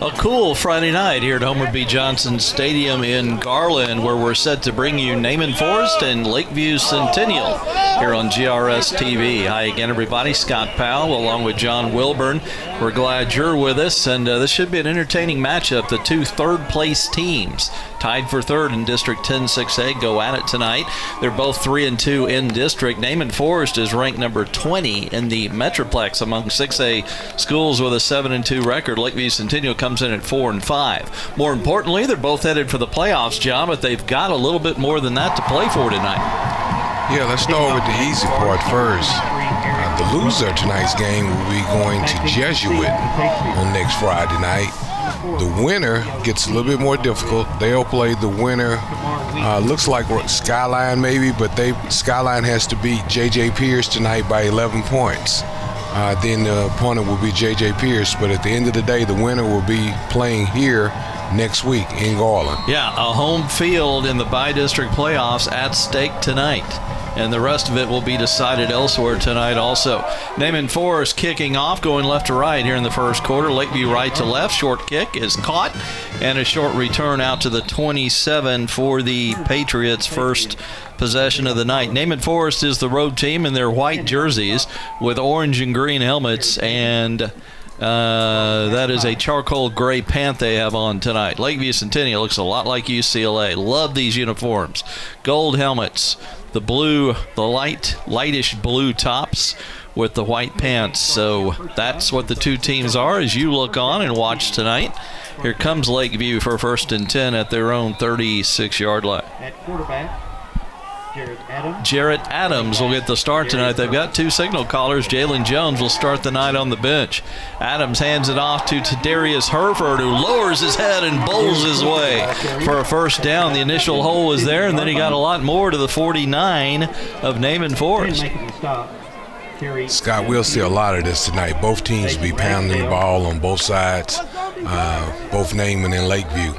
A cool Friday night here at Homer B. Johnson Stadium in Garland, where we're set to bring you Naaman Forest and Lakeview Centennial here on GRS TV. Hi again, everybody. Scott Powell along with John Wilburn. We're glad you're with us, and this should be an entertaining matchup. The two third-place teams tied for third in District 10 6A go at it tonight. They're both 3-2 in district. Naaman Forest is ranked number 20 in the Metroplex among 6A schools with a 7-2 record. Lakeview Centennial comes in at 4-5. More importantly, they're both headed for the playoffs, John, but they've got a little bit more than that to play for tonight. Yeah, let's start with the easy part first. The loser of tonight's game will be going to Jesuit on next Friday night. The winner gets a little bit more difficult. They'll play the winner. Looks like Skyline maybe, but Skyline has to beat J.J. Pierce tonight by 11 points. Then the opponent will be J.J. Pierce, but at the end of the day, the winner will be playing here next week in Garland. Yeah, a home field in the bi-district playoffs at stake tonight. And the rest of it will be decided elsewhere tonight also. Naaman Forest kicking off, going left to right here in the first quarter. Lakeview right to left. Short kick is caught. And a short return out to the 27 for the Patriots' first possession of the night. Naaman Forest is the road team in their white jerseys with orange and green helmets, and that is a charcoal gray pant they have on tonight. Lakeview Centennial looks a lot like UCLA. Love these uniforms. Gold helmets, the blue, the lightish blue tops with the white pants. So that's what the two teams are as you look on and watch tonight. Here comes Lakeview for 1st and 10 at their own 36-yard line. At quarterback, Jarrett Adams will get the start tonight. They've got two signal callers. Jalen Jones will start the night on the bench. Adams hands it off to Darius Herford, who lowers his head and bowls his way for a first down. The initial hole was there, and then he got a lot more to the 49 of Naaman Forest. Scott, we'll see a lot of this tonight. Both teams will be pounding the ball on both sides, both Naaman and Lakeview.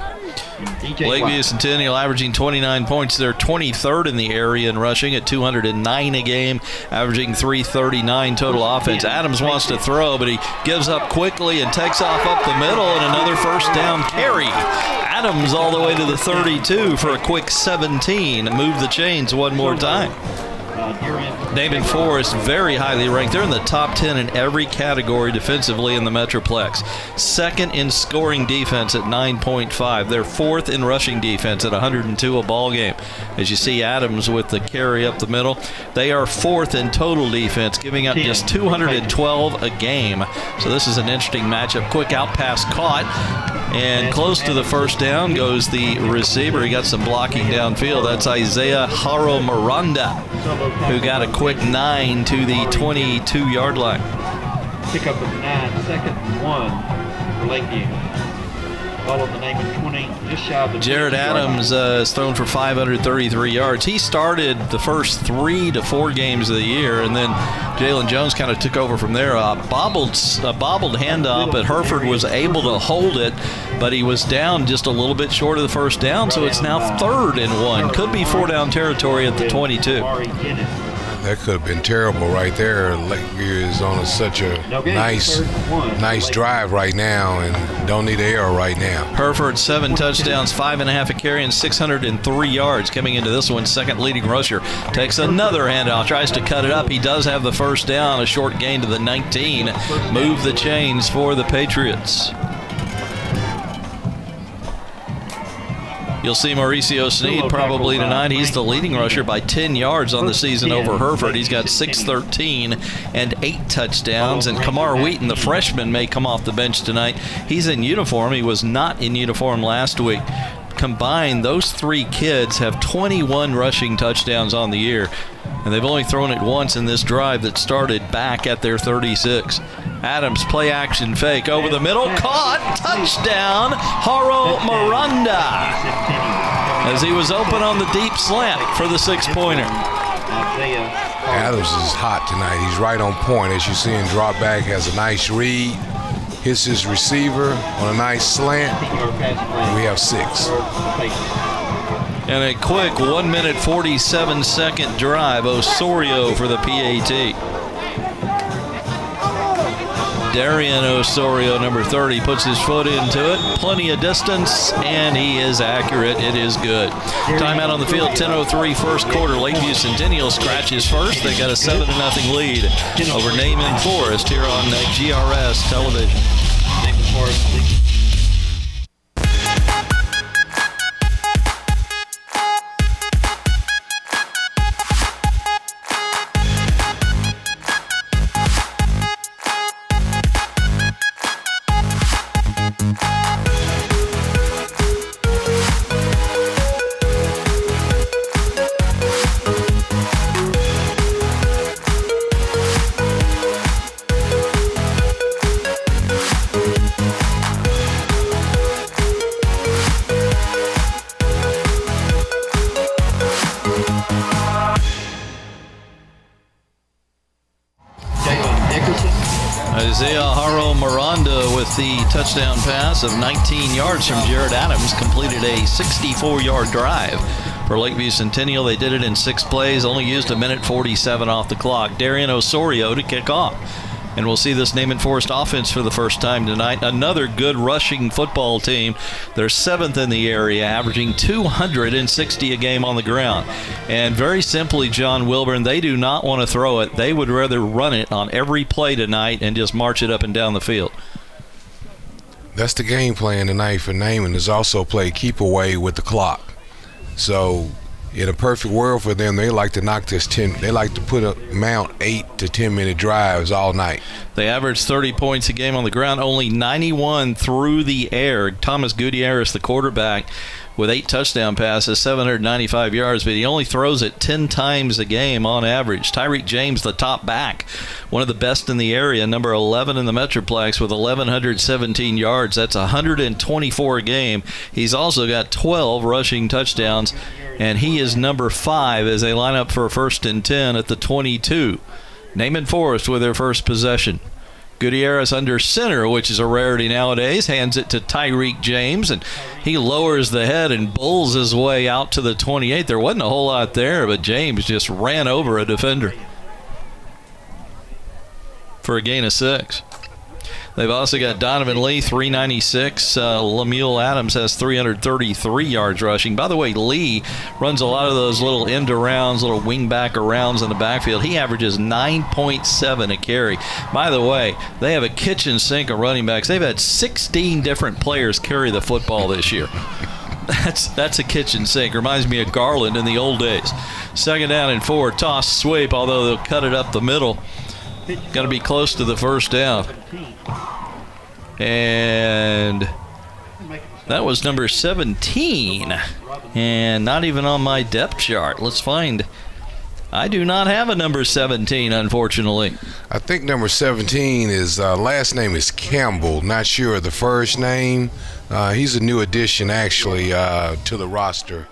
Lakeview Centennial averaging 29 points. They're 23rd in the area in rushing at 209 a game, averaging 339 total offense. Adams wants to throw, but he gives up quickly and takes off up the middle, and another first down carry. Adams all the way to the 32 for a quick 17. Move the chains one more time. Naaman Forest very highly ranked. They're in the top 10 in every category defensively in the Metroplex. Second in scoring defense at 9.5. They're fourth in rushing defense at 102 a ball game. As you see Adams with the carry up the middle. They are fourth in total defense, giving up just 212 a game. So this is an interesting matchup. Quick out pass caught. And close to the first down goes the receiver. He got some blocking downfield. That's Isaiah Haro Miranda, who got a quick 9 to the 22-yard line. Pick up of 9, 2nd and 1 for Lakeview. Ball on the Naaman 20, just shy of the Jarrett Adams has thrown for 533 yards. He started the first 3 to 4 games of the year, and then Jalen Jones kind of took over from there. A bobbled handoff, but Herford was able to hold it, but he was down just a little bit short of the first down, so it's now 3rd and 1. Could be 4-down territory at the 22. That could have been terrible right there. Lakeview is on such a nice drive right now and don't need an error right now. Herford, 7 touchdowns, 5.5 a carry, and 603 yards coming into this one. Second leading rusher. Takes another handoff, tries to cut it up. He does have the first down, a short gain to the 19. Move the chains for the Patriots. You'll see Mauricio Sneed probably tonight. He's the leading rusher by 10 yards on the season over Herford. He's got 613 and 8 touchdowns. And Kamar Wheaton, the freshman, may come off the bench tonight. He's in uniform. He was not in uniform last week. Combined, those 3 kids have 21 rushing touchdowns on the year. And they've only thrown it once in this drive that started back at their 36. Adams, play action fake over the middle, caught, touchdown, Haro Miranda, as he was open on the deep slant for the 6-pointer. Adams is hot tonight. He's right on point. As you see him drop back, has a nice read, hits his receiver on a nice slant, and we have 6. And a quick 1 minute 47-second drive. Osorio for the PAT. Darian Osorio, number 30, puts his foot into it. Plenty of distance, and he is accurate. It is good. Timeout on the field, 10:03 first quarter. Lakeview Centennial scratches first. They got a 7-0 lead over Naaman Forest here on GRS television. Naaman Forest. Isaiah Haro Miranda with the touchdown pass of 19 yards from Jared Adams completed a 64-yard drive for Lakeview Centennial. They did it in 6 plays, only used 1 minute 47 off the clock. Darian Osorio to kick off. And we'll see this Naaman Forest offense for the first time tonight. Another good rushing football team. They're 7th in the area, averaging 260 a game on the ground. And very simply, John Wilburn, they do not want to throw it. They would rather run it on every play tonight and just march it up and down the field. That's the game plan tonight for Naaman, is also play keep away with the clock. So in a perfect world for them, they like to knock this 10. They like to mount 8 to 10 minute drives all night. They average 30 points a game on the ground, only 91 through the air. Thomas Gutierrez, the quarterback, with 8 touchdown passes, 795 yards, but he only throws it 10 times a game on average. Tyreek James, the top back, one of the best in the area, number 11 in the Metroplex with 1,117 yards. That's 124 a game. He's also got 12 rushing touchdowns, and he is number 5 as they line up for a 1st and 10 at the 22. Naaman Forest with their first possession. Gutierrez under center, which is a rarity nowadays, hands it to Tyreek James, and he lowers the head and bulls his way out to the 28. There wasn't a whole lot there, but James just ran over a defender for a gain of 6. They've also got Donovan Lee, 396. Lemuel Adams has 333 yards rushing. By the way, Lee runs a lot of those little end arounds, little wingback arounds in the backfield. He averages 9.7 a carry. By the way, they have a kitchen sink of running backs. They've had 16 different players carry the football this year. That's a kitchen sink. Reminds me of Garland in the old days. 2nd down and 4. Toss sweep, although they'll cut it up the middle. Got to be close to the 1st down. And that was number 17. And not even on my depth chart. Let's find. I do not have a number 17, unfortunately. I think number 17 is last name is Campbell. Not sure of the first name. He's a new addition, actually, to the roster.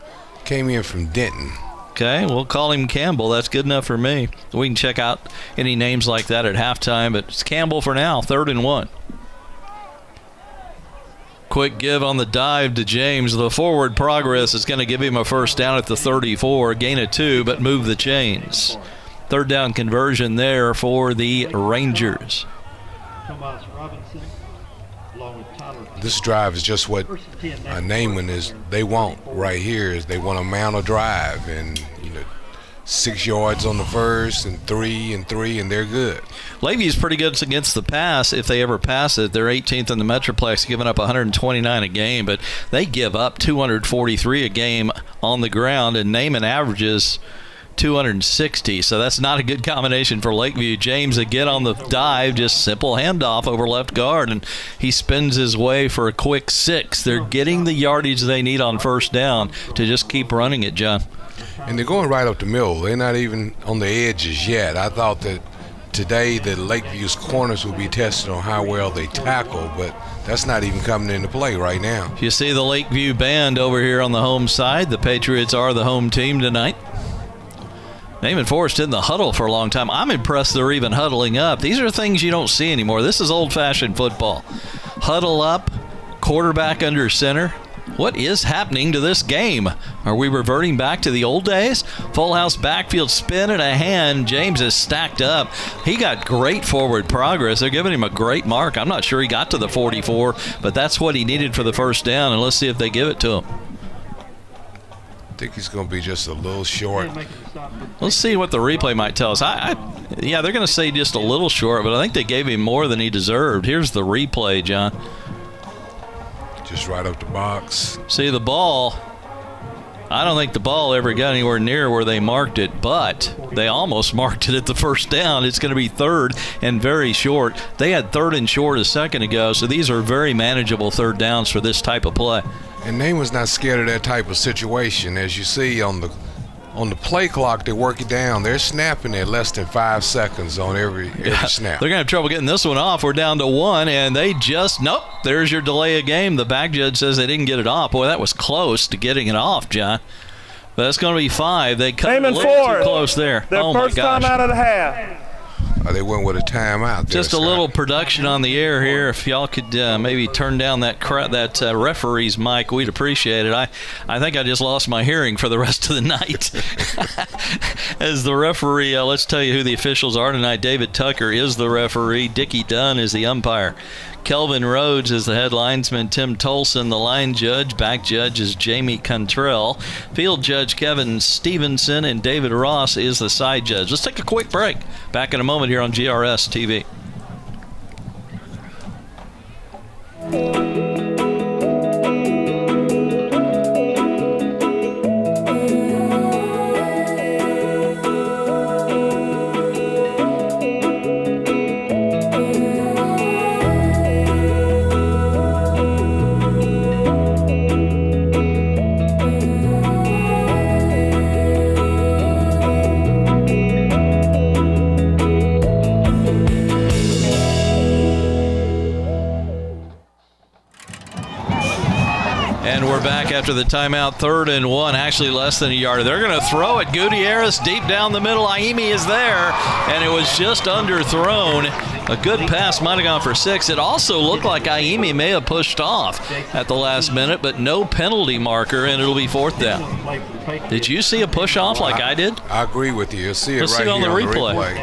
Came in from Denton. Okay, we'll call him Campbell. That's good enough for me. We can check out any names like that at halftime, but it's Campbell for now, 3rd and 1. Quick give on the dive to James. The forward progress is going to give him a 1st down at the 34, gain of 2, but move the chains. 3rd down conversion there for the Rangers. Thomas Robinson, along with Tyler. This drive is just what Naaman is. They want right here is they want to mount a drive, and 6 yards on the first and 3 and 3, and they're good. Lakeview's pretty good against the pass if they ever pass it. They're 18th in the Metroplex, giving up 129 a game, but they give up 243 a game on the ground, and Naaman averages 260, so that's not a good combination for Lakeview. James again on the dive, just simple handoff over left guard, and he spins his way for a quick 6. They're getting the yardage they need on 1st down to just keep running it, John. And they're going right up the middle. They're not even on the edges yet. I thought that today that Lakeview's corners will be tested on how well they tackle, but that's not even coming into play right now. You see the Lakeview band over here on the home side. The Patriots are the home team tonight. Naaman Forest in the huddle for a long time. I'm impressed they're even huddling up. These are things you don't see anymore. This is old-fashioned football. Huddle up, quarterback under center. What is happening to this game? Are we reverting back to the old days? Full house backfield spin and a hand. James is stacked up. He got great forward progress. They're giving him a great mark. I'm not sure he got to the 44, but that's what he needed for the first down, and let's see if they give it to him. I think he's going to be just a little short. Let's see what the replay might tell us. Yeah, they're going to say just a little short, but I think they gave him more than he deserved. Here's the replay, John. Just right up the box. See the ball. I don't think the ball ever got anywhere near where they marked it, but they almost marked it at the first down. It's going to be third and very short. They had third and short a second ago, so these are very manageable third downs for this type of play. And Naaman's not scared of that type of situation. As you see on the play clock, they work it down. They're snapping at less than 5 seconds on every snap. They're going to have trouble getting this one off. We're down to 1, and they just, nope, there's your delay of game. The back judge says they didn't get it off. Boy, that was close to getting it off, John. But that's going to be 5. They cut it a little too close there. Their first time out of the half. They went with a timeout. Just a little production on the air here. If y'all could maybe turn down that referee's mic, we'd appreciate it. I think I just lost my hearing for the rest of the night. As the referee, let's tell you who the officials are tonight. David Tucker is the referee. Dickie Dunn is the umpire. Kelvin Rhodes is the head linesman. Tim Tolson, the line judge. Back judge is Jamie Cantrell. Field judge Kevin Stevenson, and David Ross is the side judge. Let's take a quick break. Back in a moment here on GRS TV. After the timeout, 3rd and 1, actually less than a yard. They're going to throw it. Gutierrez deep down the middle. Aimi is there, and it was just underthrown. A good pass might have gone for 6. It also looked like Aimi may have pushed off at the last minute, but no penalty marker, and it'll be 4th down. Did you see a push off like I did? I agree with you. You'll see it Let's right see on here the replay.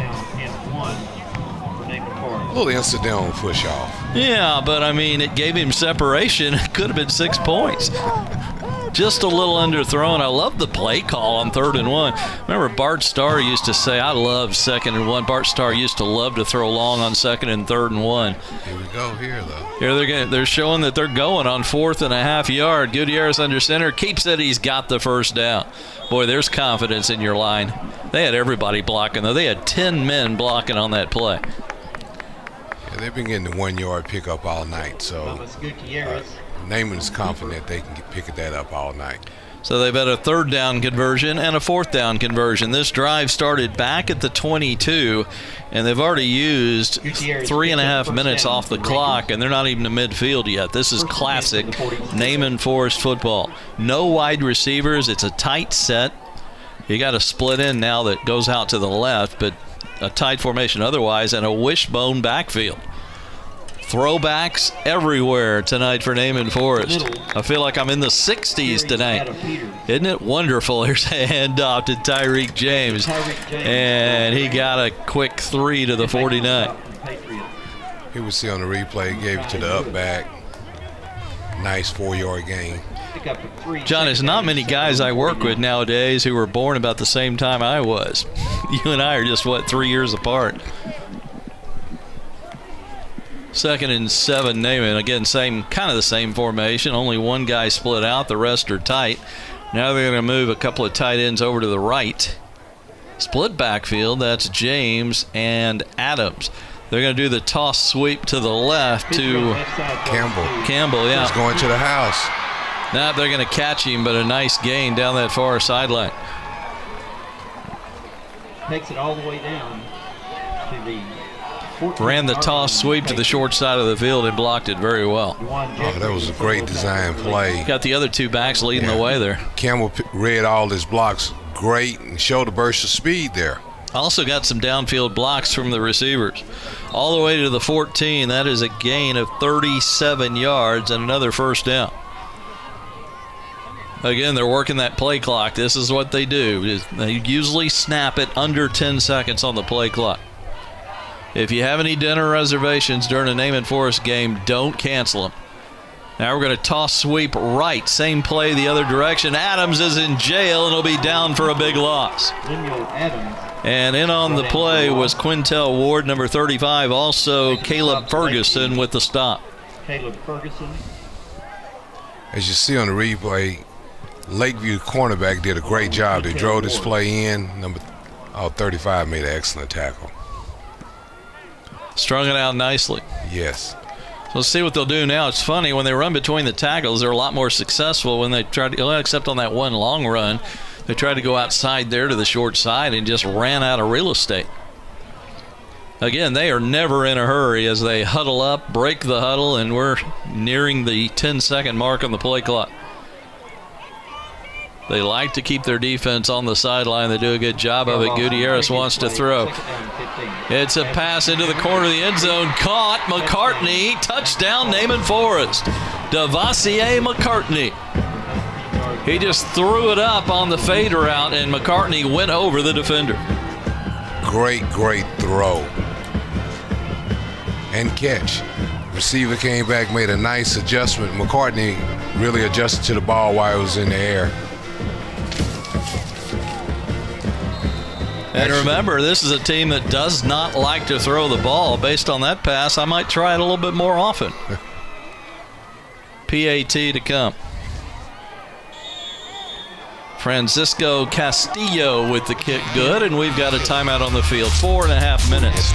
A little incidental push off. Yeah, but I mean, it gave him separation. It could have been 6 points. Just a little underthrown. I love the play call on 3rd and 1. Remember, Bart Starr used to say, I love 2nd and 1. Bart Starr used to love to throw long on 2nd and 3rd and 1. Here we go here, though. Here they're showing that they're going on 4th and a half yard. Gutierrez under center. Keeps it. He's got the first down. Boy, there's confidence in your line. They had everybody blocking, though. They had 10 men blocking on that play. Yeah, they've been getting the 1 yard pickup all night, so Naaman's confident they can pick that up all night. So they've had a 3rd down conversion and a 4th down conversion. This drive started back at the 22, and they've already used 3.5 minutes off the clock, and they're not even to midfield yet. This is classic Naaman Forest football. No wide receivers. It's a tight set. You got a split in now that goes out to the left, but a tight formation otherwise, and a wishbone backfield. Throwbacks everywhere tonight for Naaman Forest. I feel like I'm in the 60s tonight. Isn't it wonderful? Here's a handoff to Tyreek James. And he got a quick 3 to the 49. Here we see on the replay, gave it to the up back. Nice 4-yard gain. John, there's not many guys I work with nowadays who were born about the same time I was. You and I are just, 3 years apart. 2nd and 7, Naaman. Again, kind of the same formation. Only one guy split out. The rest are tight. Now they're going to move a couple of tight ends over to the right. Split backfield. That's James and Adams. They're going to do the toss sweep to the left to Campbell, yeah. He's going to the house. Now they're going to catch him, but a nice gain down that far sideline. Takes it all the way down to the Ran the toss sweep to the short side of the field and blocked it very well. Oh, that was a great design play. Got the other 2 backs leading the way there. Campbell read all his blocks great and showed a burst of speed there. Also got some downfield blocks from the receivers. All the way to the 14. That is a gain of 37 yards and another first down. Again, they're working that play clock. This is what they do. They usually snap it under 10 seconds on the play clock. If you have any dinner reservations during a Naaman Forest game, don't cancel them. Now we're going to toss sweep right. Same play the other direction. Adams is in jail and will be down for a big loss. And in on the play was Quintel Ward, number 35. Also Caleb Ferguson with the stop. Caleb Ferguson. As you see on the replay, Lakeview cornerback did a great job. They drove this play in. 35 made an excellent tackle. Strung it out nicely. Yes. So let's see what they'll do now. It's funny, when they run between the tackles, they're a lot more successful when they try to, except on that one long run, they tried to go outside there to the short side and just ran out of real estate. Again, they are never in a hurry as they huddle up, break the huddle, and we're nearing the 10-second mark on the play clock. They like to keep their defense on the sideline. They do a good job of it. Gutierrez wants to throw. It's a pass into the corner of the end zone. Caught. McCartney. Touchdown, Naaman Forest. Devasier McCartney. He just threw it up on the fade route, and McCartney went over the defender. Great throw. And catch. Receiver came back, made a nice adjustment. McCartney really adjusted to the ball while it was in the air. And remember, this is a team that does not like to throw the ball. Based on that pass, I might try it a little bit more often. PAT to come. Francisco Castillo with the kick, good, and we've got a timeout on the field. 4.5 minutes.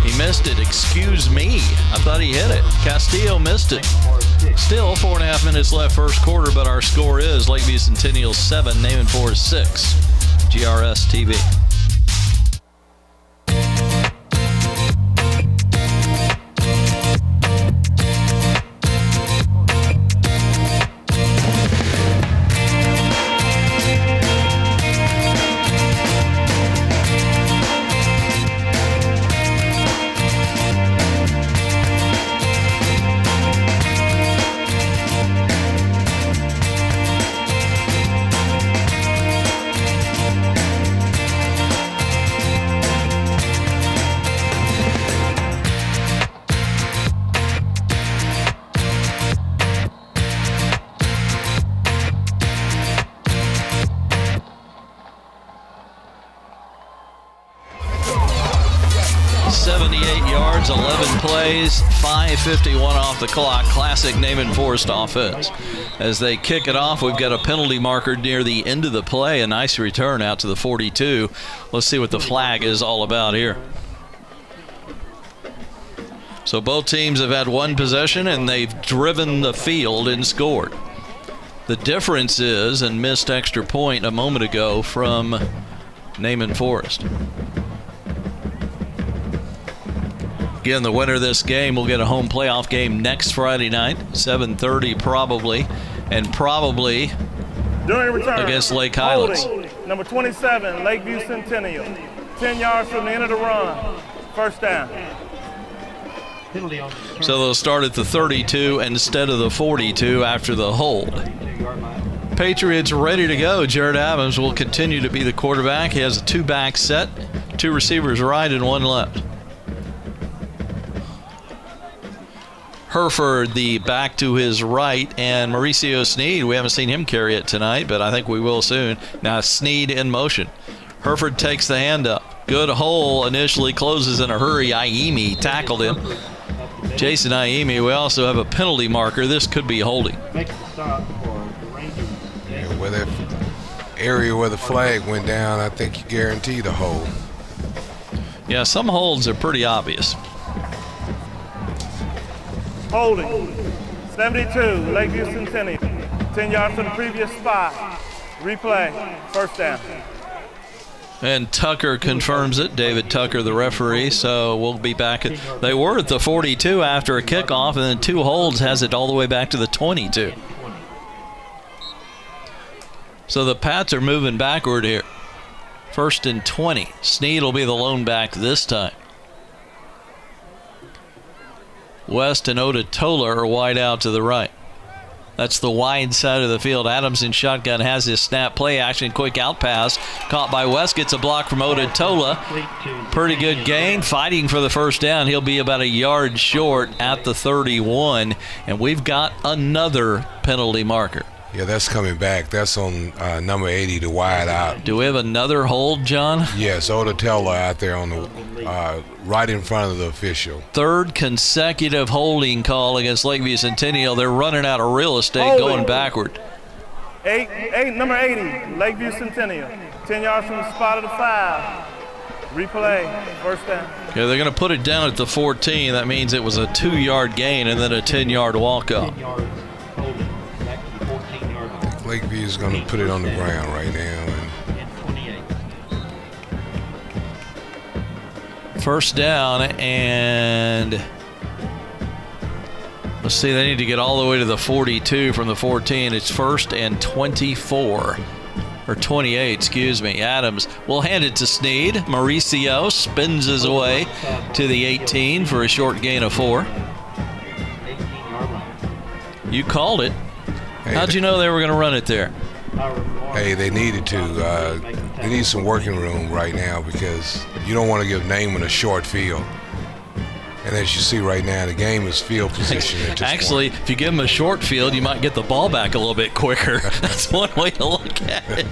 He missed it. Excuse me. I thought he hit it. Castillo missed it. Still 4.5 minutes left first quarter, but our score is Lakeview Centennial 7, Naaman Forest 6. GRS TV. 78 yards, 11 plays, 5:51 off the clock. Classic Naaman Forest offense. As they kick it off, we've got a penalty marker near the end of the play. A nice return out to the 42. Let's see what the flag is all about here. So both teams have had one possession, and they've driven the field and scored. The difference is, and missed extra point a moment ago from Naaman Forest. Again, the winner of this game will get a home playoff game next Friday night, 7:30 probably, and probably During return, against Lake Highlands. Holding, number 27, Lakeview Centennial. 10 yards from the end of the run. First down. So they'll start at the 32 instead of the 42 after the hold. Patriots ready to go. Jared Adams will continue to be the quarterback. He has a two-back set, two receivers right and one left. Hereford, the back to his right, and Mauricio Sneed. We haven't seen him carry it tonight, but I think we will soon. Now Sneed in motion. Hereford takes the hand up. Good hole initially, closes in a hurry. Iemi tackled him. Jason Iemi. We also have a penalty marker. This could be holding. Yeah, where that area where the flag went down, I think you guarantee the hold. Yeah, some holds are pretty obvious. Holding. 72, Lakeview Centennial. 10 yards from the previous spot. Replay. First down. And Tucker confirms it. David Tucker, the referee. So we'll be back. They were at the 42 after a kickoff, and then two holds has it all the way back to the 22. So the Pats are moving backward here. First and 20. Sneed will be the lone back this time. West and Ototola are wide out to the right. That's the wide side of the field. Adams in shotgun has his snap, play action, quick out pass. Caught by West, gets a block from Ototola. Pretty good gain, fighting for the first down. He'll be about a yard short at the 31, and we've got another penalty marker. Yeah, that's coming back. That's on number 80, the wide out. Do we have another hold, John? Yes, Ototola out there on the right in front of the official. Third consecutive holding call against Lakeview Centennial. They're running out of real estate, going backward. Number 80, Lakeview Centennial. 10 yards from the spot of the foul. Replay, first down. Yeah, they're going to put it down at the 14. That means it was a 2-yard gain and then a 10-yard walk-off. Lakeview is going to put it on the ground right now. First down, and let's see, they need to get all the way to the 42 from the 14. It's 1st and 24, or 28, excuse me. Adams will hand it to Sneed. Mauricio spins his way to the 18 for a short gain of 4. You called it. How'd you know they were going to run it there? Hey, they needed to. They need some working room right now because you don't want to give Naaman a short field. And as you see right now, the game is field position at this Actually, point. if you give them a short field, you might get the ball back a little bit quicker. That's one way to look at it.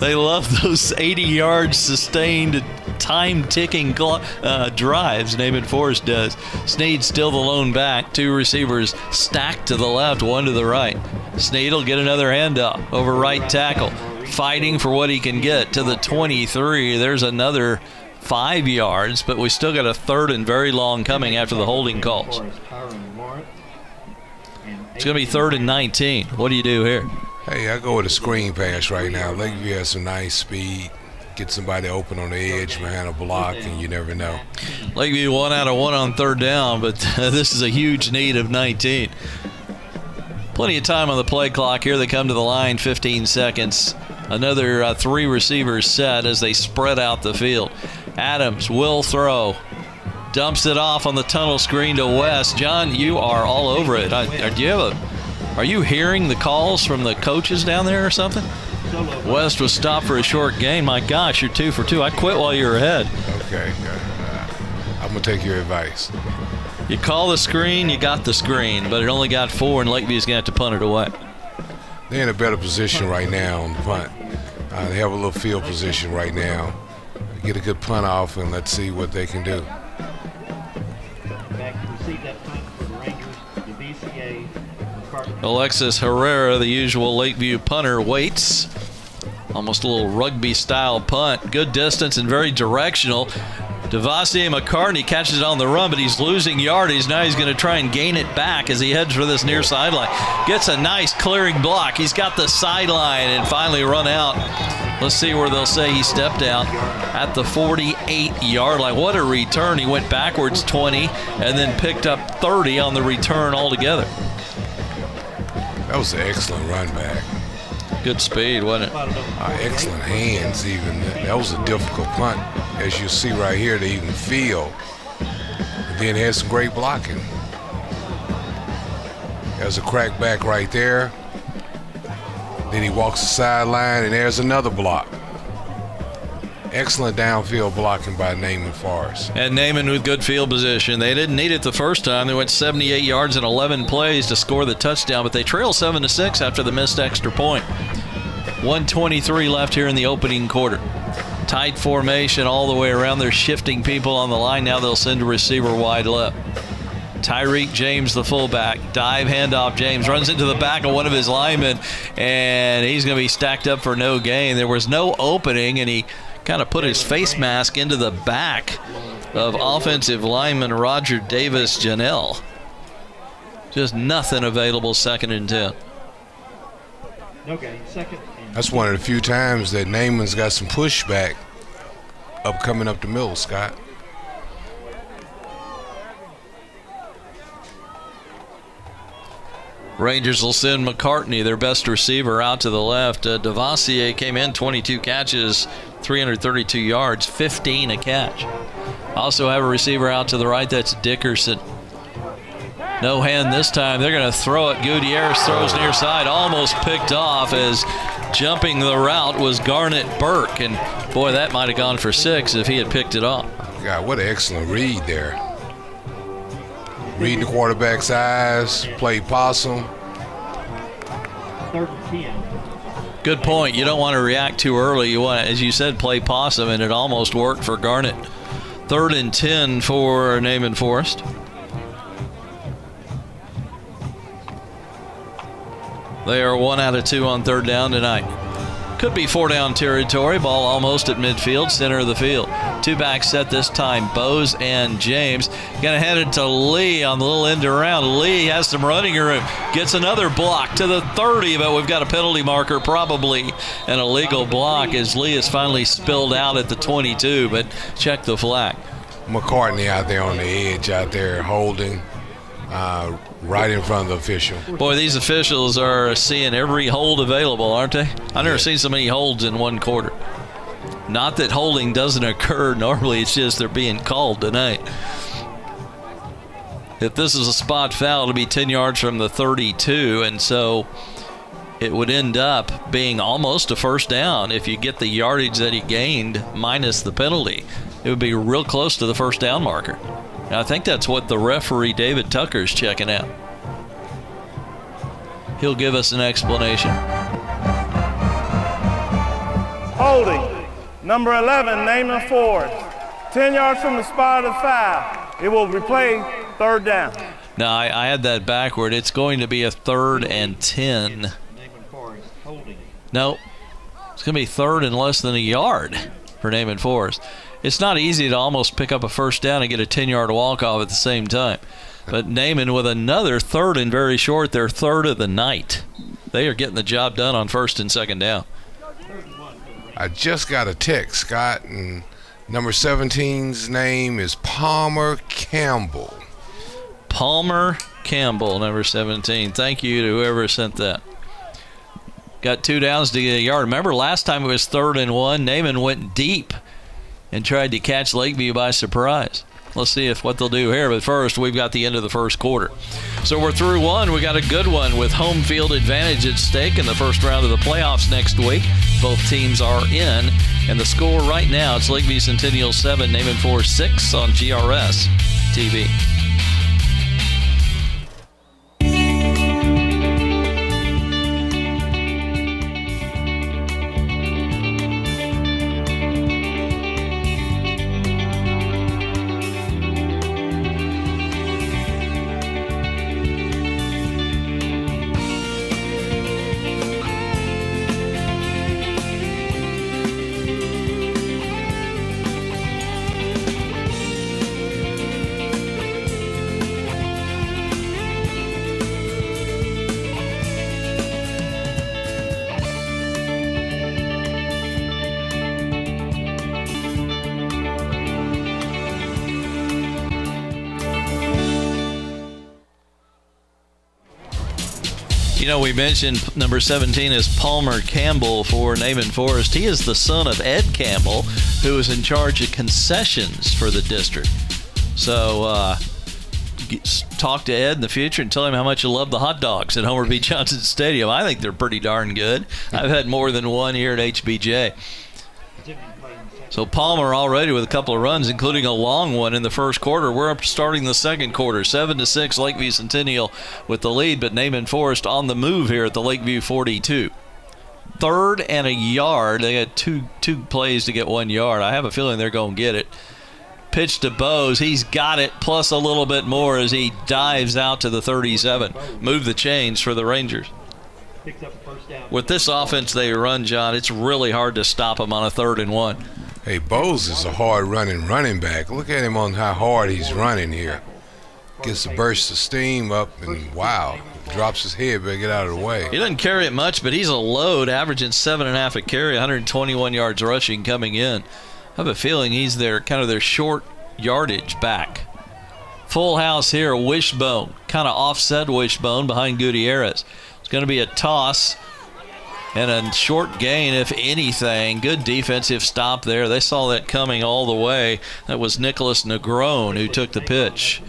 They love those 80-yard sustained time-ticking drives, Naaman Forest does. Sneed still the lone back. 2 receivers stacked to the left, 1 to the right. Sneed will get another handoff over right tackle. Fighting for what he can get to the 23. There's another 5 yards, but we still got a 3rd and very long coming after the holding calls. It's going to be 3rd and 19. What do you do here? Hey, I go with a screen pass right now. Lakeview has some nice speed. Get somebody open on the edge behind a block, and you never know. Lakeview 1 out of 1 on 3rd down, but this is a huge need of 19. Plenty of time on the play clock. Here they come to the line, 15 seconds. Another 3 receivers set as they spread out the field. Adams will throw. Dumps it off on the tunnel screen to West. John, you are all over it. Are you hearing the calls from the coaches down there or something? West was stopped for a short gain. My gosh, you're 2 for 2. I quit while you were ahead. Okay. I'm going to take your advice. You call the screen, you got the screen, but it only got 4, and Lakeview's going to have to punt it away. They're in a better position right now on the punt. They have a little field position right now. Get a good punt off, and let's see what they can do. Alexis Herrera, the usual Lakeview punter, waits. Almost a little rugby-style punt. Good distance and very directional. Devassi McCartney catches it on the run, but he's losing yardage. Now he's going to try and gain it back as he heads for this near sideline. Gets a nice clearing block. He's got the sideline and finally run out. Let's see where they'll say he stepped out at the 48-yard line. What a return. He went backwards 20 and then picked up 30 on the return altogether. That was an excellent run back. Good speed, wasn't it? Excellent hands even. That was a difficult punt. As you see right here, they even feel. And then had some great blocking. There's a crack back right there. Then he walks the sideline, and there's another block. Excellent downfield blocking by Naaman Forest. And Naaman with good field position. They didn't need it the first time. They went 78 yards in 11 plays to score the touchdown, but they trail 7-6 after the missed extra point. 1:23 left here in the opening quarter. Tight formation all the way around. They're shifting people on the line. Now they'll send a receiver wide left. Tyreek James, the fullback. Dive handoff. James runs into the back of one of his linemen, and he's going to be stacked up for no gain. There was no opening, and he kind of put his face mask into the back of offensive lineman Roger Davis Janelle. Just nothing available, 2nd and 10. Okay, 2nd. That's one of the few times that Naaman's got some pushback coming up the middle, Scott. Rangers will send McCartney, their best receiver, out to the left. Devassi came in, 22 catches, 332 yards, 15 a catch. Also have a receiver out to the right. That's Dickerson. No hand this time. They're going to throw it. Gutierrez throws near side, almost picked off as jumping the route was Garnet Burke. And boy, that might have gone for 6 if he had picked it off. God, what an excellent read there. Read the quarterback's eyes, play possum. 3rd and 10. Good point. You don't want to react too early. You want to, as you said, play possum, and it almost worked for Garnet. 3rd and 10 for Naaman Forest. They are 1 out of 2 on 3rd down tonight. Could be 4-down territory. Ball almost at midfield, center of the field. 2-back set this time. Bose and James. Going to head it to Lee on the little end around. Lee has some running room. Gets another block to the 30, but we've got a penalty marker, probably an illegal block, as Lee is finally spilled out at the 22, but check the flag. McCartney out there on the edge, out there holding. Right in front of the official. Boy, these officials are seeing every hold available, aren't they? I've never seen so many holds in one quarter. Not that holding doesn't occur normally, it's just they're being called tonight. If this is a spot foul, it'll be 10 yards from the 32, and so it would end up being almost a 1st down if you get the yardage that he gained minus the penalty. It would be real close to the 1st down marker. I think that's what the referee, David Tucker's checking out. He'll give us an explanation. Holding, number 11, Naaman Forest. 10 yards from the spot of the foul. It will replay 3rd down. Now, I had that backward. It's going to be a 3rd and 10. Naaman Forest holding. No, it's going to be 3rd and less than a yard for Naaman Forest. It's not easy to almost pick up a 1st down and get a 10-yard walk-off at the same time. But Naaman with another 3rd and very short, their 3rd of the night. They are getting the job done on 1st and 2nd down. I just got a text, Scott, and number 17's name is Palmer Campbell. Palmer Campbell, number 17. Thank you to whoever sent that. Got 2 downs to get a yard. Remember last time it was 3rd and 1. Naaman went deep and tried to catch Lakeview by surprise. Let's see what they'll do here. But first, we've got the end of the 1st quarter. So we're through 1. We got a good one with home field advantage at stake in the 1st round of the playoffs next week. Both teams are in. And the score right now, it's Lakeview Centennial 7, Naaman Forest 6 on GRS TV. You know, we mentioned number 17 is Palmer Campbell for Naaman Forest. He is the son of Ed Campbell, who is in charge of concessions for the district. So talk to Ed in the future and tell him how much you love the hot dogs at Homer B. Johnson Stadium. I think they're pretty darn good. I've had more than one here at HBJ. So Palmer already with a couple of runs, including a long one in the 1st quarter. We're up starting the 2nd quarter. 7-6, Lakeview Centennial with the lead, but Naaman Forest on the move here at the Lakeview 42. 3rd and a yard. They got two plays to get 1 yard. I have a feeling they're going to get it. Pitch to Bose. He's got it, plus a little bit more as he dives out to the 37. Move the chains for the Rangers. With this offense they run, John, it's really hard to stop them on a 3rd and 1. Hey, Bose is a hard-running running back. Look at him on how hard he's running here. Gets a burst of steam up, and wow, drops his head, better get out of the way. He doesn't carry it much, but he's a load, averaging 7.5 a carry, 121 yards rushing coming in. I have a feeling he's their short yardage back. Full house here, Wishbone, kind of offset Wishbone behind Gutierrez. It's going to be a toss. And a short gain, if anything. Good defensive stop there. They saw that coming all the way. That was Nicholas Negron who took the pitch.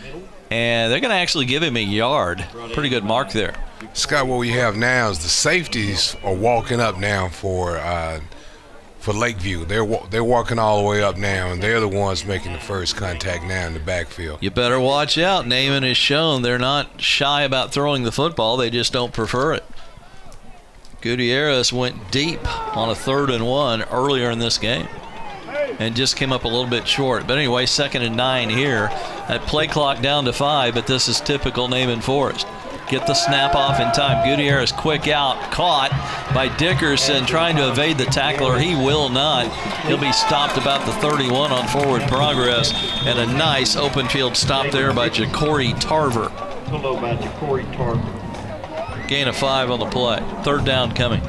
and they're going to actually give him a yard. Pretty good mark there. Scott, what we have now is the safeties are walking up now for Lakeview. They're walking all the way up now, and they're the ones making the first contact now in the backfield. You better watch out. Naaman has shown they're not shy about throwing the football. They just don't prefer it. Gutierrez went deep on a 3rd and 1 earlier in this game and just came up a little bit short. But anyway, 2nd and 9 here. That play clock down to 5, but this is typical Naaman Forest. Get the snap off in time. Gutierrez quick out, caught by Dickerson trying to evade the tackler. He will not. He'll be stopped about the 31 on forward progress. And a nice open field stop there by Ja'Cory Tarver. Gain of 5 on the play. 3rd down coming.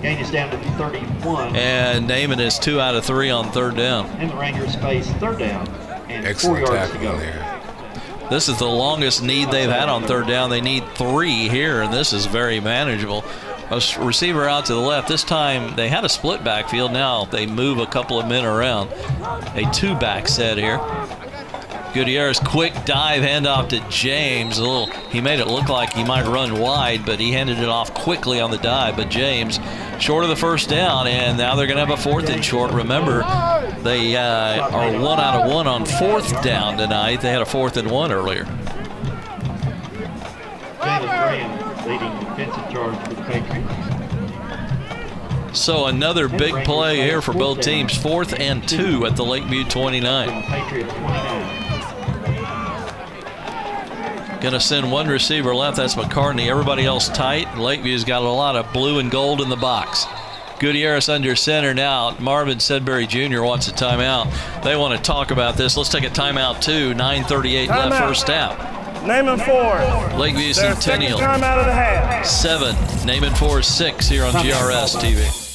Gain is down to 31. And Naaman is 2 out of 3 on 3rd down. And the Rangers face 3rd down and Excellent 4 yards to tackle go. there. This is the longest need they've had on 3rd down. They need 3 here, and this is very manageable. A receiver out to the left. This time they had a split backfield. Now they move a couple of men around. A 2-back set here. Gutierrez quick dive handoff to James. He made it look like he might run wide, but he handed it off quickly on the dive. But James short of the 1st down, and now they're going to have a 4th and short. Remember, they are 1 out of 1 on 4th down tonight. They had a 4th and 1 earlier. Jalen Graham leading defensive charge for the Patriots. So another big play here for both teams. 4th and 2 at the Lakeview 29. Patriots 29. Going to send one receiver left. That's McCartney. Everybody else tight. Lakeview's got a lot of blue and gold in the box. Gutierrez under center now. Marvin Sedbury Jr. wants a timeout. They want to talk about this. Let's take a timeout too. 9:38 left, first half. Naaman Forest. Lakeview Centennial. Time out of the half. 7. Naaman Forest 6 here on GRS TV.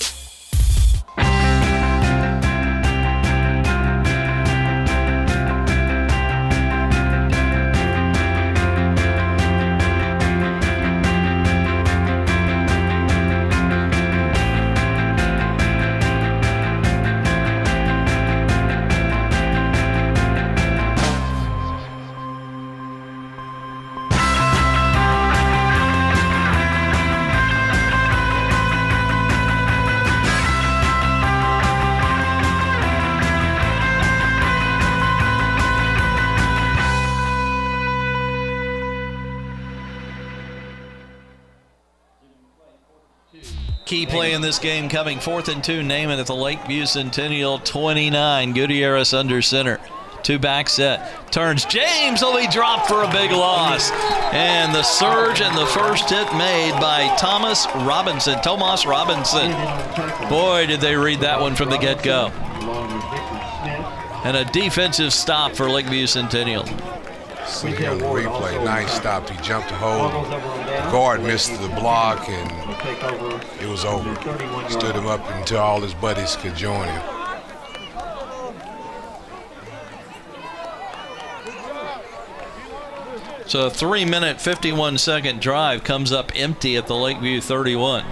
Key play in this game coming. 4th and 2. Naaman at the Lakeview Centennial 29. Gutierrez under center. 2-back set. Turns. James will be dropped for a big loss. And the surge and the first hit made by Tomas Robinson. Boy, did they read that one from the get-go. And a defensive stop for Lakeview Centennial. See here on the replay, nice stop. He jumped the hole. The guard missed the block, and it was over. Stood him up until all his buddies could join him. So a 3-minute, 51-second drive comes up empty at the Lakeview 31.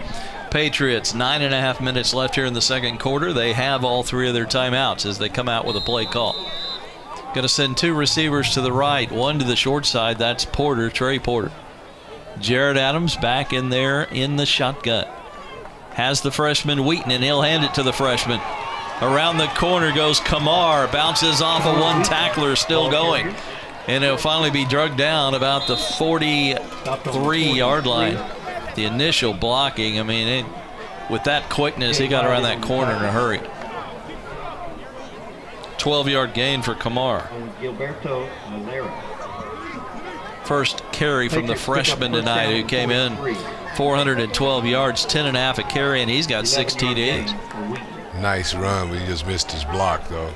Patriots, 9.5 minutes left here in the second quarter. They have all 3 of their timeouts as they come out with a play call. Going to send 2 receivers to the right, 1 to the short side. That's Trey Porter. Jared Adams back in there in the shotgun. Has the freshman Wheaton, and he'll hand it to the freshman. Around the corner goes Kamar. Bounces off of one tackler, still going. And it'll finally be drugged down about the 43-yard line. The initial blocking, with that quickness, he got around that corner in a hurry. 12-yard gain for Kamar. First carry from the freshman tonight who came in 412 yards, 10.5 a carry, and he's got 6 TDs. Nice run, but he just missed his block, though.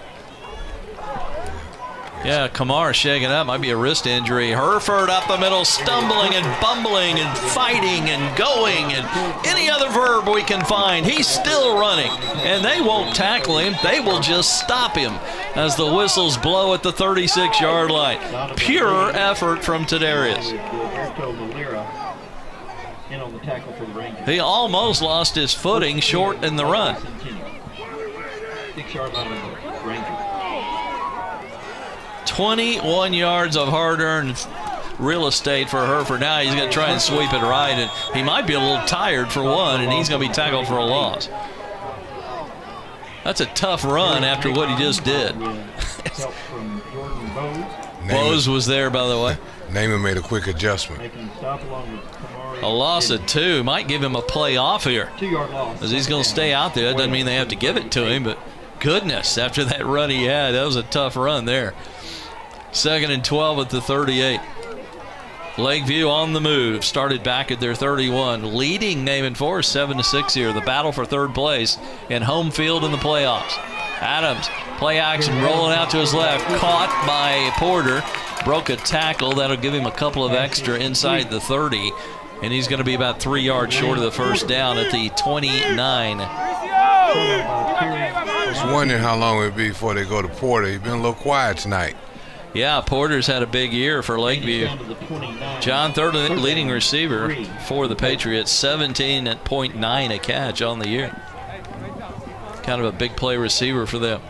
Yeah, Kamar shaking up. Might be a wrist injury. Herford up the middle, stumbling and bumbling and fighting and going and any other verb we can find. He's still running, and they won't tackle him. They will just stop him as the whistles blow at the 36-yard line. Pure effort from Tadarius. He almost lost his footing short in the run. 6-yard line of the Rangers. 21 yards of hard-earned real estate for Hereford. Now he's going to try and sweep it right, and he might be a little tired for one, and he's going to be tackled for a loss. That's a tough run after what he just did. Bose was there, by the way. Naaman made a quick adjustment. A loss of 2 might give him a play off here, as he's going to stay out there. That doesn't mean they have to give it to him, but goodness, after that run he had, that was a tough run there. 2nd and 12 at the 38. Lakeview on the move, started back at their 31, leading Naaman Forest 7-6 here. The battle for 3rd place in home field in the playoffs. Adams, play action, rolling out to his left, caught by Porter, broke a tackle. That'll give him a couple of extra inside the 30, and he's going to be about 3 yards short of the first down at the 29. I was wondering how long it would be before they go to Porter. He's been a little quiet tonight. Yeah, Porter's had a big year for Lakeview. John, 3rd leading receiver for the Patriots, 17.9 a catch on the year. Kind of a big play receiver for them.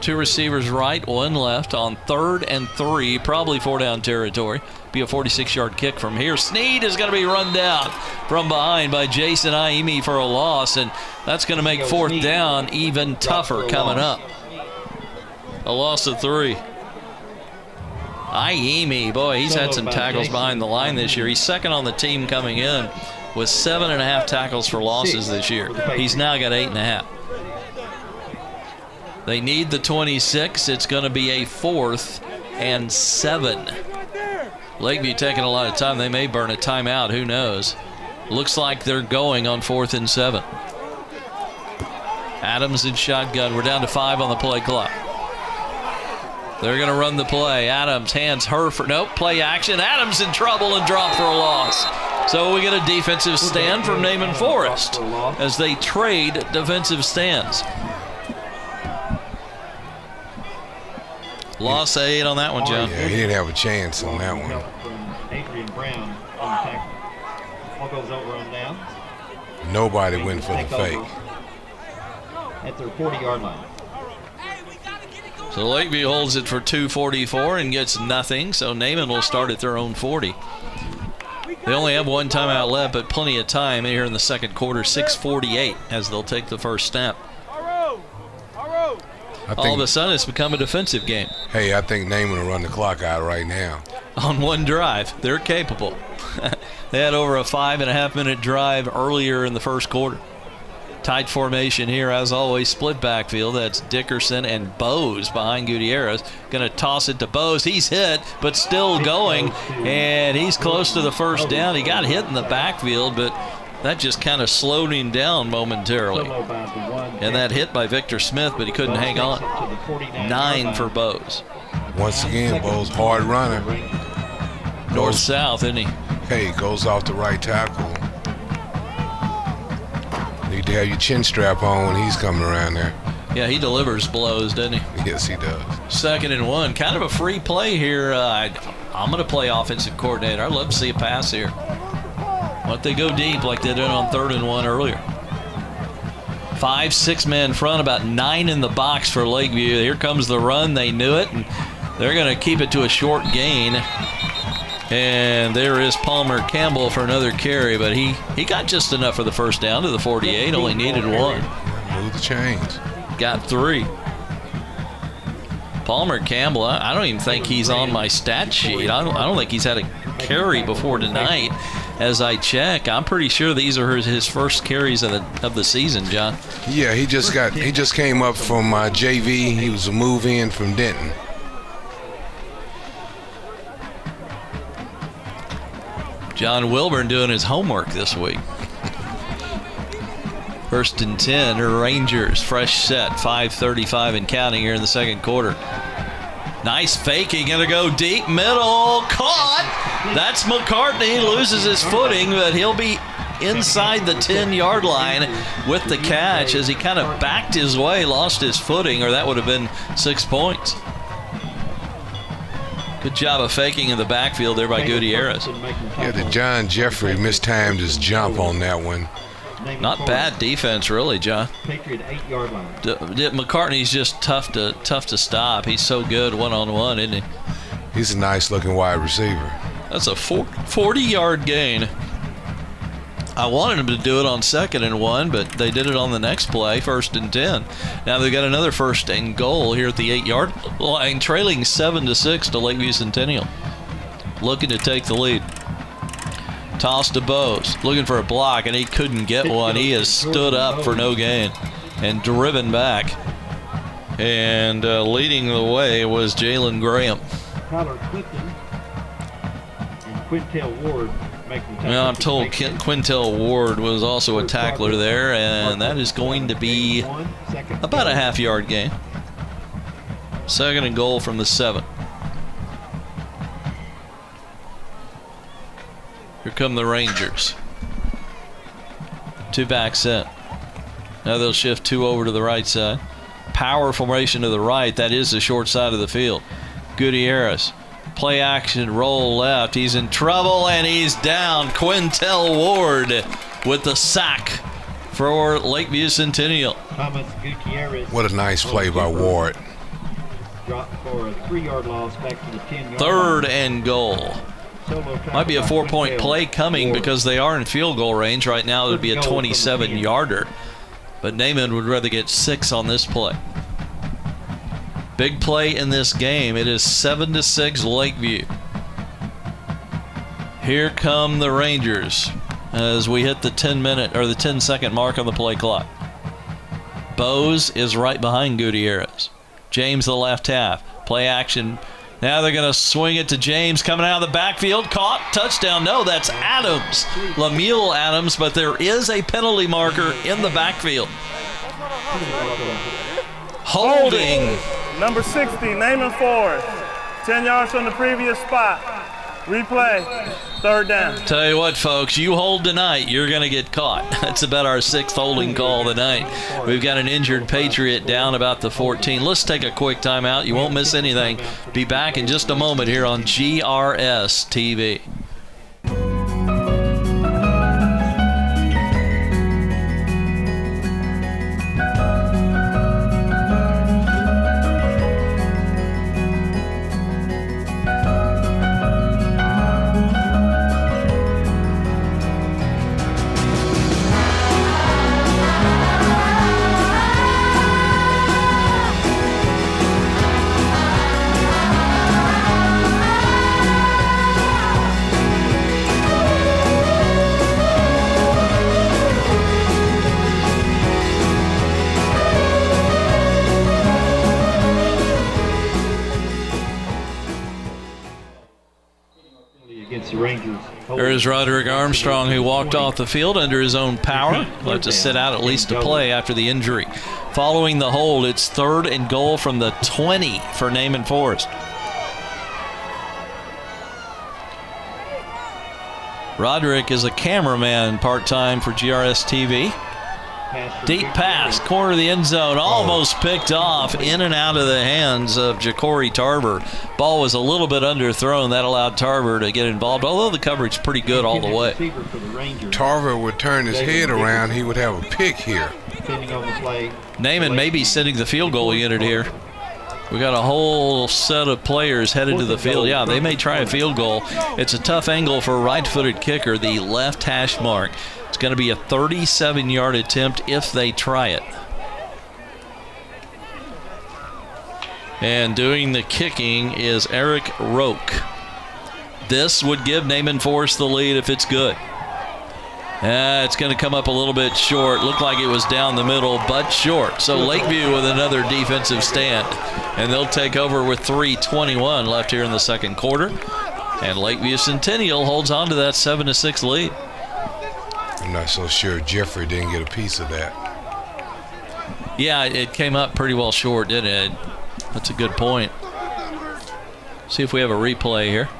2 receivers right, 1 left on 3rd and 3, probably 4-down territory. Be a 46-yard kick from here. Sneed is going to be run down from behind by Jason Iemi for a loss, and that's going to make 4th down even tougher coming up. A loss of 3. Iemi, boy, he's had some tackles behind the line this year. He's 2nd on the team coming in with 7.5 tackles for losses this year. He's now got 8.5. They need the 26. It's going to be a 4th and 7. Lakeview taking a lot of time. They may burn a timeout. Who knows? Looks like they're going on 4th and 7. Adams in shotgun. We're down to 5 on the play clock. They're going to run the play. Adams hands Hereford. Nope, play action. Adams in trouble and dropped for a loss. So we get a defensive stand from Naaman Forest as they trade defensive stands. Loss 8 on that one, John. Yeah, he didn't have a chance on that one. Nobody went for the fake. At their 40-yard line. So Lakeview holds it for 2:44 and gets nothing. So Naaman will start at their own 40. They only have 1 timeout left, but plenty of time here in the second quarter. 6:48 as they'll take the first snap. All of a sudden, it's become a defensive game. Hey, I think Naaman will run the clock out right now. On 1 drive, they're capable. They had over a 5.5-minute drive earlier in the first quarter. Tight formation here, as always, split backfield. That's Dickerson and Bose behind Gutierrez. Going to toss it to Bose. He's hit, but still going, and he's close to the first down. He got hit in the backfield, but that just kind of slowed him down momentarily. And that hit by Victor Smith, but he couldn't hang on. 9 for Bose. Once again, Bose, hard runner. North-south, isn't he? Hey, goes off the right tackle. Need to have your chin strap on when he's coming around there. Yeah, he delivers blows, doesn't he? Yes, he does. 2nd and 1. Kind of a free play here. I'm going to play offensive coordinator. I'd love to see a pass here. Let they go deep like they did on 3rd and 1 earlier. 5-6 man front, about 9 in the box for Lakeview. Here comes the run. They knew it, and they're going to keep it to a short gain. And there is Palmer Campbell for another carry, but he got just enough for the first down to the 48. Only needed 1. Move the chains. Got 3. Palmer Campbell, I don't even think he's on my stat sheet. I don't think he's had a carry before tonight. As I check, I'm pretty sure these are his first carries of the season, John. Yeah, he just came up from JV. He was a move in from Denton. John Wilburn doing his homework this week. 1st and 10, Rangers, fresh set, 5:35 and counting here in the second quarter. Nice faking, gonna go deep, middle, caught. That's McCartney, loses his footing, but he'll be inside the 10-yard line with the catch as he kind of backed his way, lost his footing, or that would have been 6 points. Good job of faking in the backfield there by Gutierrez. Yeah, the John Jeffrey mistimed his jump on that one. Not bad defense, really, John. Patriot 8-yard line. McCartney's just tough to stop. He's so good one-on-one, isn't he? He's a nice-looking wide receiver. That's a 40-yard gain. I wanted him to do it on 2nd and 1, but they did it on the next play, 1st and 10. Now they've got another 1st and goal here at the 8-yard line, trailing 7-6 to Lakeview Centennial. Looking to take the lead. Toss to Bose, looking for a block, and he couldn't get one. He has stood up for no gain and driven back. And leading the way was Jalen Graham. Tyler Clifton and Quintel Ward making the tackle. Well, I'm told Quintel Ward was also a tackler there, and that is going to be about a half-yard gain. 2nd and goal from the 7. Here come the Rangers. 2 back set. Now they'll shift 2 over to the right side. Power formation to the right. That is the short side of the field. Gutierrez. Play action, roll left. He's in trouble, and he's down. Quintel Ward with the sack for Lakeview Centennial. Thomas Gutierrez. What a nice play by Ward. Dropped for a 3-yard loss back to the 10-yard 3rd line. and goal. Might be a 4-point play coming because they are in field goal range. Right now it would be a 27-yarder. But Naaman would rather get 6 on this play. Big play in this game. It is 7-6 Lakeview. Here come the Rangers as we hit the 10-minute or the 10-second mark on the play clock. Bose is right behind Gutierrez. James the left half. Play action. Now they're going to swing it to James coming out of the backfield. Caught. Touchdown. No, that's Adams. Lemiel Adams, but there is a penalty marker in the backfield. Holding. Number 60, Naaman Forest. 10 yards from the previous spot. Replay. 3rd down. Tell you what, folks, you hold tonight, you're going to get caught. That's about our 6th holding call tonight. We've got an injured Patriot down about the 14. Let's take a quick timeout. You won't miss anything. Be back in just a moment here on GRS TV. There is Roderick Armstrong, who walked off the field under his own power. Will have to sit out at least a play after the injury. Following the hold, it's 3rd and goal from the 20 for Naaman Forest. Roderick is a cameraman part-time for GRS TV. Deep pass, corner of the end zone, almost picked off, in and out of the hands of Ja'Cory Tarver. Ball was a little bit underthrown. That allowed Tarver to get involved, although the coverage is pretty good all the way. Tarver would turn his head around. He would have a pick here. Naaman may be sending the field goal unit here. We got a whole set of players headed to the field. Yeah, they may try a field goal. It's a tough angle for a right-footed kicker, the left hash mark. It's going to be a 37-yard attempt if they try it. And doing the kicking is Eric Roque. This would give Naaman Forest the lead if it's good. It's going to come up a little bit short. Looked like it was down the middle, but short. So Lakeview with another defensive stand. And they'll take over with 3:21 left here in the second quarter. And Lakeview Centennial holds on to that 7-6 lead. I'm not so sure Jeffrey didn't get a piece of that. Yeah, it came up pretty well short, didn't it? That's a good point. See if we have a replay here.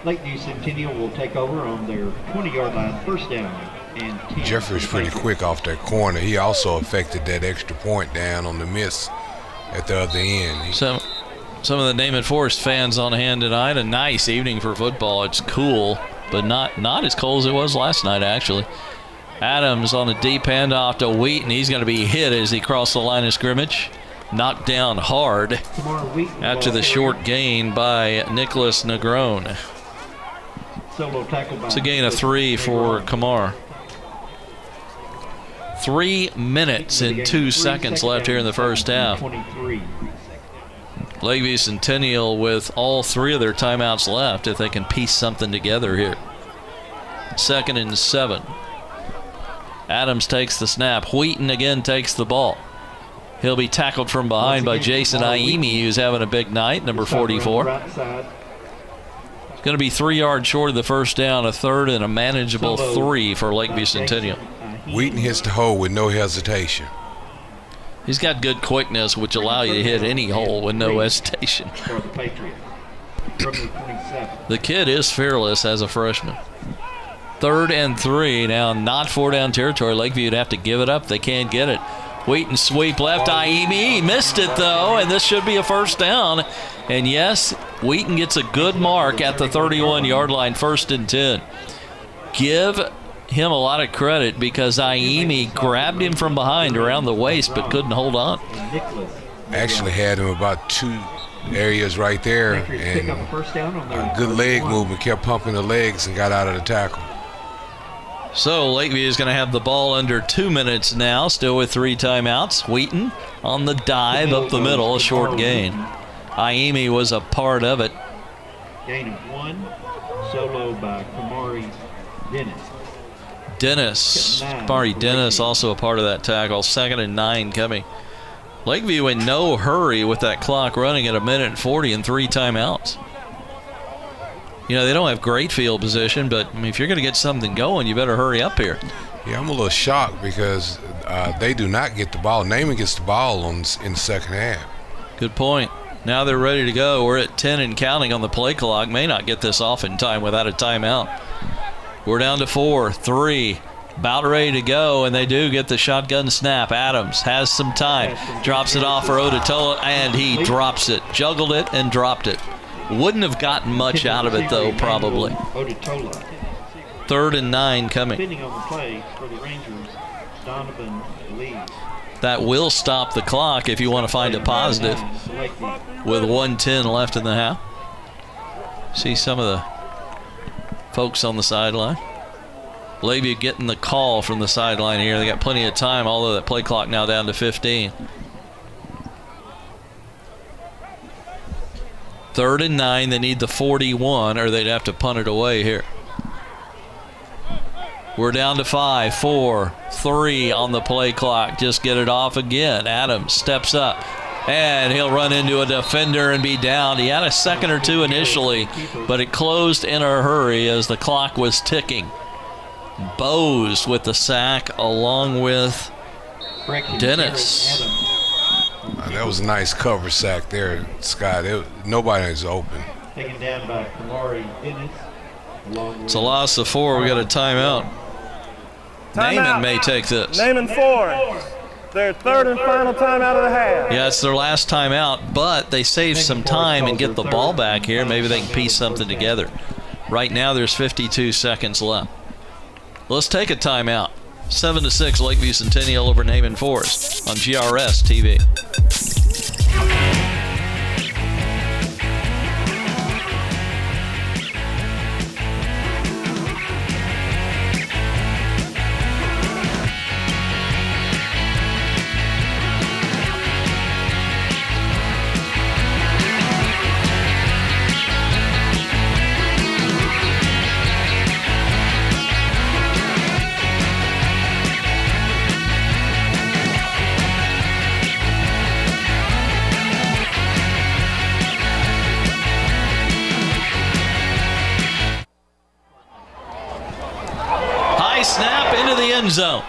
Lakeview Centennial will take over on their 20-yard line, 1st down and 10. Jeffrey's pretty quick off that corner. He also affected that extra point down on the miss at the other end. Some of the Naaman Forest fans on hand tonight. A nice evening for football. It's cool, but not as cold as it was last night, actually. Adams on a deep handoff to Wheaton. He's going to be hit as he crossed the line of scrimmage. Knocked down hard after the short gain by Nicholas Negron. It's a gain of 3 for Kamar. 3 minutes and 2 seconds left here in the first half. Lakeview Centennial with all 3 of their timeouts left if they can piece something together here. 2nd and 7. Adams takes the snap. Wheaton again takes the ball. He'll be tackled from behind by Jason Iemi, who's having a big night, number 44. It's going to be 3 yards short of the first down, a third and a manageable 3 for Lakeview Centennial. Wheaton hits the hole with no hesitation. He's got good quickness, which allow you to hit any hole with no hesitation. The kid is fearless as a freshman. 3rd and 3, now not 4-down territory. Lakeview would have to give it up. They can't get it. Wheaton sweep left. Iemi missed it though, and this should be a first down. And yes, Wheaton gets a good mark at the 31-yard line, 1st and 10. Give him a lot of credit because Iemi grabbed him from behind around the waist but couldn't hold on. Actually had him about 2 areas right there, and a good leg movement, kept pumping the legs and got out of the tackle. So Lakeview is going to have the ball under 2 minutes now, still with 3 timeouts. Wheaton on the dive up the middle, a short gain. Iemi was a part of it. Gain of 1, solo by Kamari Dennis. Kamari Dennis also a part of that tackle. 2nd and 9 coming. Lakeview in no hurry with that clock running at 1:40 and 3 timeouts. You know, they don't have great field position, but I mean, if you're going to get something going, you better hurry up here. Yeah, I'm a little shocked because they do not get the ball. Naaman gets the ball in the second half. Good point. Now they're ready to go. We're at 10 and counting on the play clock. May not get this off in time without a timeout. We're down to 4, 3, about ready to go, and they do get the shotgun snap. Adams has some time, drops it off for Ototola, and he drops it. Juggled it and dropped it. Wouldn't have gotten much out of it, though, probably. 3rd and 9 coming. That will stop the clock if you want to find a positive with 1:10 left in the half. See some of the folks on the sideline. Lakeview getting the call from the sideline here. They got plenty of time, although that play clock now down to 15. 3rd and 9, they need the 41 or they'd have to punt it away here. We're down to 5, 4, 3 on the play clock. Just get it off again. Adams steps up and he'll run into a defender and be down. He had a second or two initially, but it closed in a hurry as the clock was ticking. Bowes with the sack along with Dennis. That was a nice cover sack there, Scott. Nobody is open. Taken down by Kamari Dennis. It's a loss of 4. We got a timeout. Naaman may take this. Naaman Forest. Their 3rd and final timeout of the half. Yeah, it's their last timeout, but they saved some time and get the ball back here. Maybe they can piece something together. Right now, there's 52 seconds left. Let's take a timeout. 7-6, Lakeview Centennial over Naaman Forest on GRS TV. Snap into the end zone.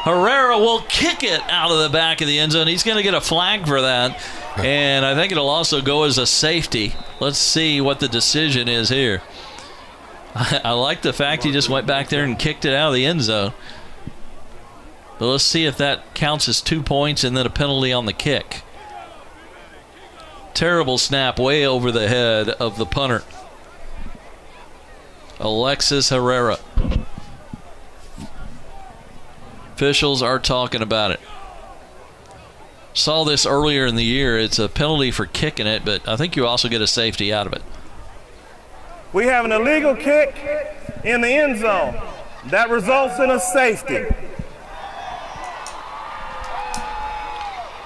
Herrera will kick it out of the back of the end zone. He's going to get a flag for that, and I think it'll also go as a safety. Let's see what the decision is here. I like the fact he just went back there and kicked it out of the end zone. But let's see if that counts as 2 points and then a penalty on the kick. Terrible snap way over the head of the punter, Alexis Herrera. Officials are talking about it. Saw this earlier in the year. It's a penalty for kicking it, but I think you also get a safety out of it. We have an illegal kick in the end zone. That results in a safety.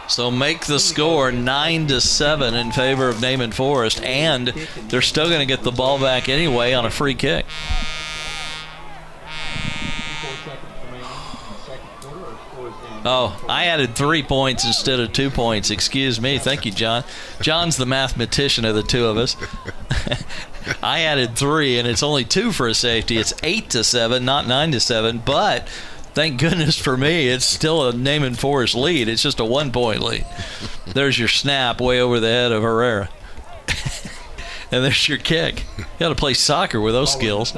So make the score 9-7 in favor of Naaman Forest, and they're still going to get the ball back anyway on a free kick. Oh, I added 3 points instead of 2 points. Excuse me. Thank you, John. John's the mathematician of the two of us. I added 3, and it's only 2 for a safety. It's 8-7, not 9-7. But thank goodness for me, it's still a Naaman Forest lead. It's just a 1-point lead. There's your snap way over the head of Herrera. And there's your kick. You got to play soccer with those skills.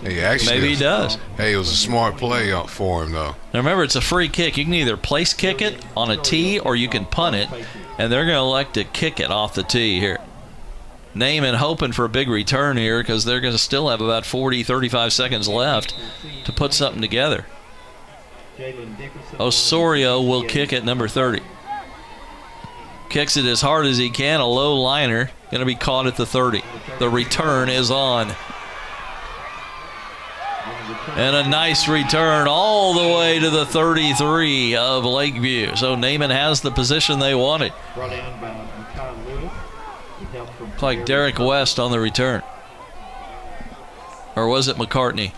Hey, actually, Maybe he does. Hey, it was a smart play for him, though. Now remember, it's a free kick. You can either place kick it on a tee or you can punt it, and they're going to elect to kick it off the tee here. Naaman hoping for a big return here because they're going to still have about 35 seconds left to put something together. Osorio will kick at number 30. Kicks it as hard as he can, a low liner, going to be caught at the 30. The return is on. And a nice return all the way to the 33 of Lakeview. So Naaman has the position they wanted. Looks like Derek West on the return. Or was it McCartney?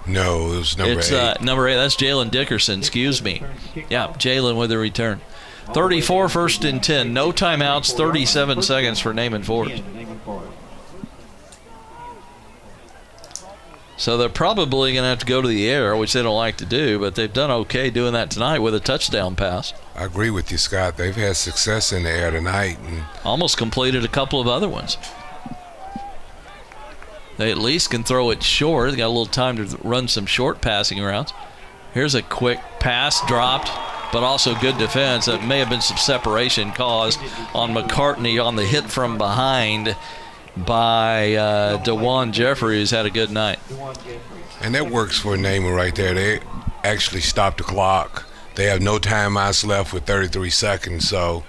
No, it was number 8. It's number 8. That's Jalen Dickerson, excuse me. Yeah, Jalen with the return. 34, 1st and 10. No timeouts, 37 seconds for Naaman Forest. So they're probably going to have to go to the air, which they don't like to do, but they've done okay doing that tonight with a touchdown pass. I agree with you, Scott. They've had success in the air tonight. And almost completed a couple of other ones. They at least can throw it short. They got a little time to run some short passing routes. Here's a quick pass dropped, but also good defense. That may have been some separation caused on McCartney on the hit from behind by DeJuan Jeffrey, who's had a good night. And that works for Naaman right there. They actually stopped the clock. They have no timeouts left with 33 seconds. So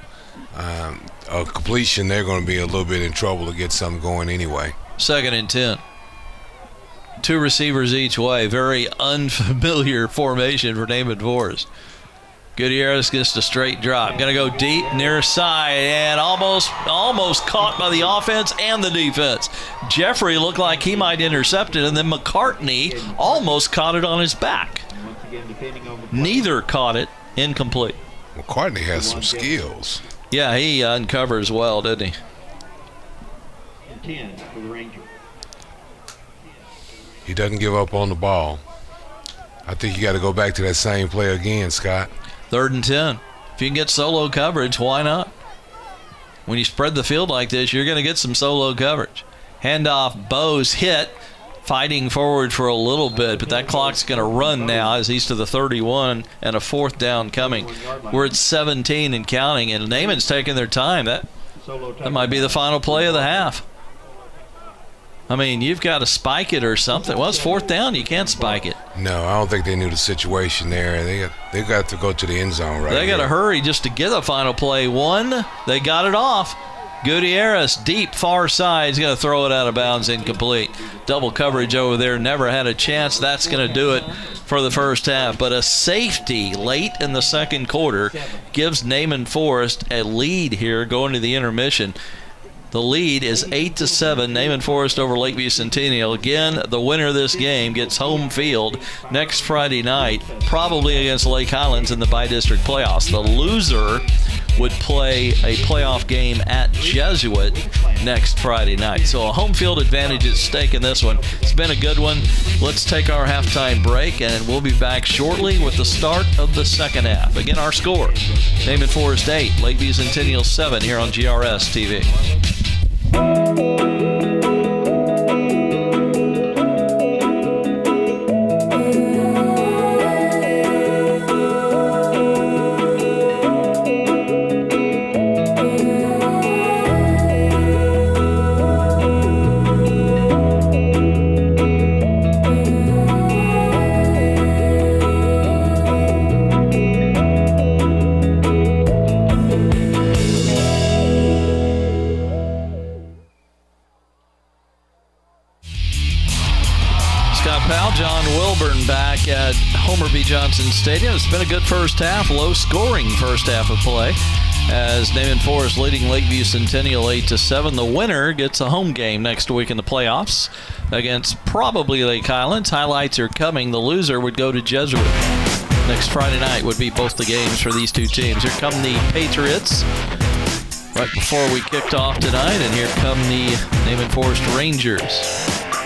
a completion, they're going to be a little bit in trouble to get something going anyway. 2nd and 10. 2 receivers each way. Very unfamiliar formation for Naaman Forest. Gutierrez gets a straight drop. Going to go deep, near side, and almost caught by the offense and the defense. Jeffrey looked like he might intercept it, and then McCartney almost caught it on his back. Neither caught it. Incomplete. McCartney has some skills. Yeah, he uncovers well, doesn't he? 10 for the Rangers. He doesn't give up on the ball. I think you got to go back to that same play again, Scott. 3rd and 10. If you can get solo coverage, why not? When you spread the field like this, you're going to get some solo coverage. Handoff, Bose hit, fighting forward for a little bit, but that clock's going to run now as he's to the 31 and a 4th down coming. We're at 17 and counting, and Naaman's taking their time. That might be the final play of the half. I mean, you've got to spike it or something. Well, it's 4th down. You can't spike it. No, I don't think they knew the situation there. They got to go to the end zone right They got to hurry just to get the final play. One, they got it off. Gutierrez, deep far side. He's going to throw it out of bounds, incomplete. Double coverage over there. Never had a chance. That's going to do it for the first half. But a safety late in the second quarter gives Naaman Forest a lead here going to the intermission. The lead is 8-7. Naaman Forest over Lakeview Centennial. Again, the winner of this game gets home field next Friday night, probably against Lake Highlands in the bi-district playoffs. The loser would play a playoff game at Jesuit next Friday night. So a home field advantage at stake in this one. It's been a good one. Let's take our halftime break, and we'll be back shortly with the start of the second half. Again, our score, Naaman Forest 8, Lakeview Centennial 7 here on GRS TV. Johnson Stadium. It's been a good first half, low-scoring first half of play, as Naaman Forest leading Lakeview Centennial 8-7. The winner gets a home game next week in the playoffs against probably Lake Highlands. Highlights are coming. The loser would go to Jesuit. Next Friday night would be both the games for these two teams. Here come the Patriots right before we kicked off tonight, and here come the Naaman Forest Rangers.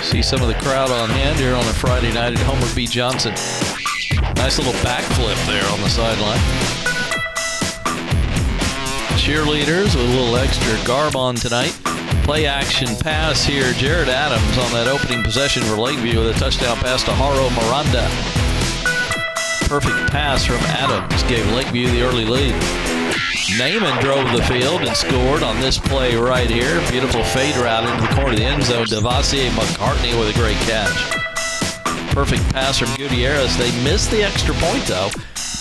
See some of the crowd on hand here on a Friday night at Homer B. Johnson. Nice little backflip there on the sideline. Cheerleaders with a little extra garb on tonight. Play action pass here. Jared Adams on that opening possession for Lakeview with a touchdown pass to Haro Miranda. Perfect pass from Adams gave Lakeview the early lead. Naaman drove the field and scored on this play right here. Beautiful fade route into the corner of the end zone. Devassie McCartney with a great catch. Perfect pass from Gutierrez. They missed the extra point though,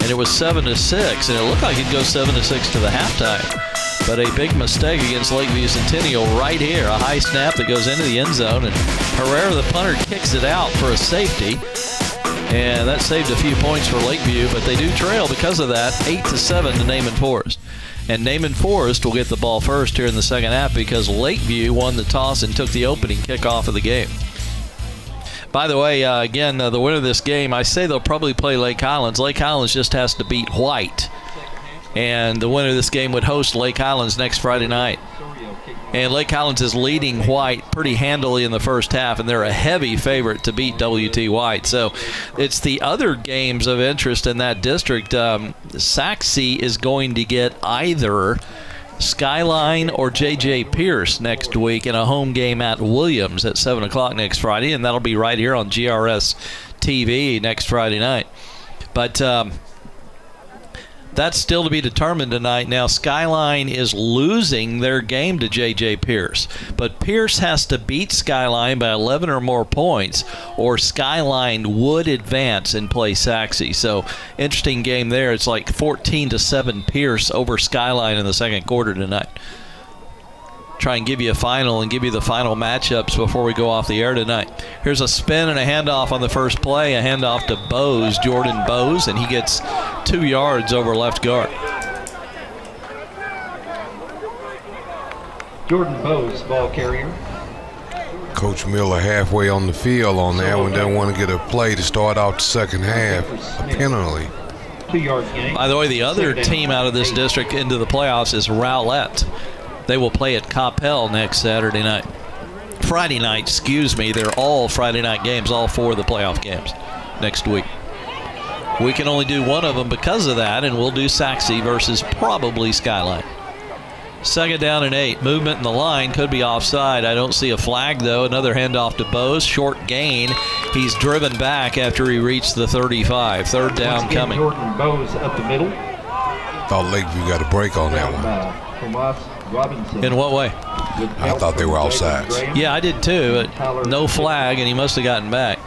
and it was 7-6, and it looked like it'd go 7-6 to the halftime. But a big mistake against Lakeview Centennial right here. A high snap that goes into the end zone, and Herrera, the punter, kicks it out for a safety. And that saved a few points for Lakeview, but they do trail because of that, 8-7 to Naaman Forest. And Naaman Forest will get the ball first here in the second half because Lakeview won the toss and took the opening kickoff of the game. By the way, again, the winner of this game, I say they'll probably play Lake Highlands. Lake Highlands just has to beat White. And the winner of this game would host Lake Highlands next Friday night. And Lake Highlands is leading White pretty handily in the first half, and they're a heavy favorite to beat W.T. White. So it's the other games of interest in that district. Saxe is going to get either Skyline or J.J. Pierce next week in a home game at Williams at 7 o'clock next Friday, and that'll be right here on GRS TV next Friday night. But that's still to be determined tonight. Now, Skyline is losing their game to J.J. Pierce, but Pierce has to beat Skyline by 11 or more points, or Skyline would advance and play Saxe. So, interesting game there. It's like 14-7 Pierce over Skyline in the second quarter tonight. Try and give you a final and give you the final matchups before we go off the air tonight. Here's a spin and a handoff on the first play, a handoff to Bose, Jordan Bose, and he gets 2 yards over left guard. Jordan Bose, ball carrier. Coach Miller halfway on the field on that one. Doesn't want to get a play to start out the second half, a penalty. 2-yard gain. By the way, the other team out of this district into the playoffs is Rowlett. They will play at Coppell next Saturday night. Friday night, excuse me. They're all Friday night games, all 4 of the playoff games next week. We can only do one of them because of that, and we'll do Saxe versus probably Skyline. Second down and 8. Movement in the line could be offside. I don't see a flag, though. Another handoff to Bose. Short gain. He's driven back after he reached the 35. Third down coming. Jordan Bose up the middle. Thought Lakeview got a break on that one. Robinson. In what way? I thought they were offsides. Yeah, I did too, but no flag, and he must have gotten back.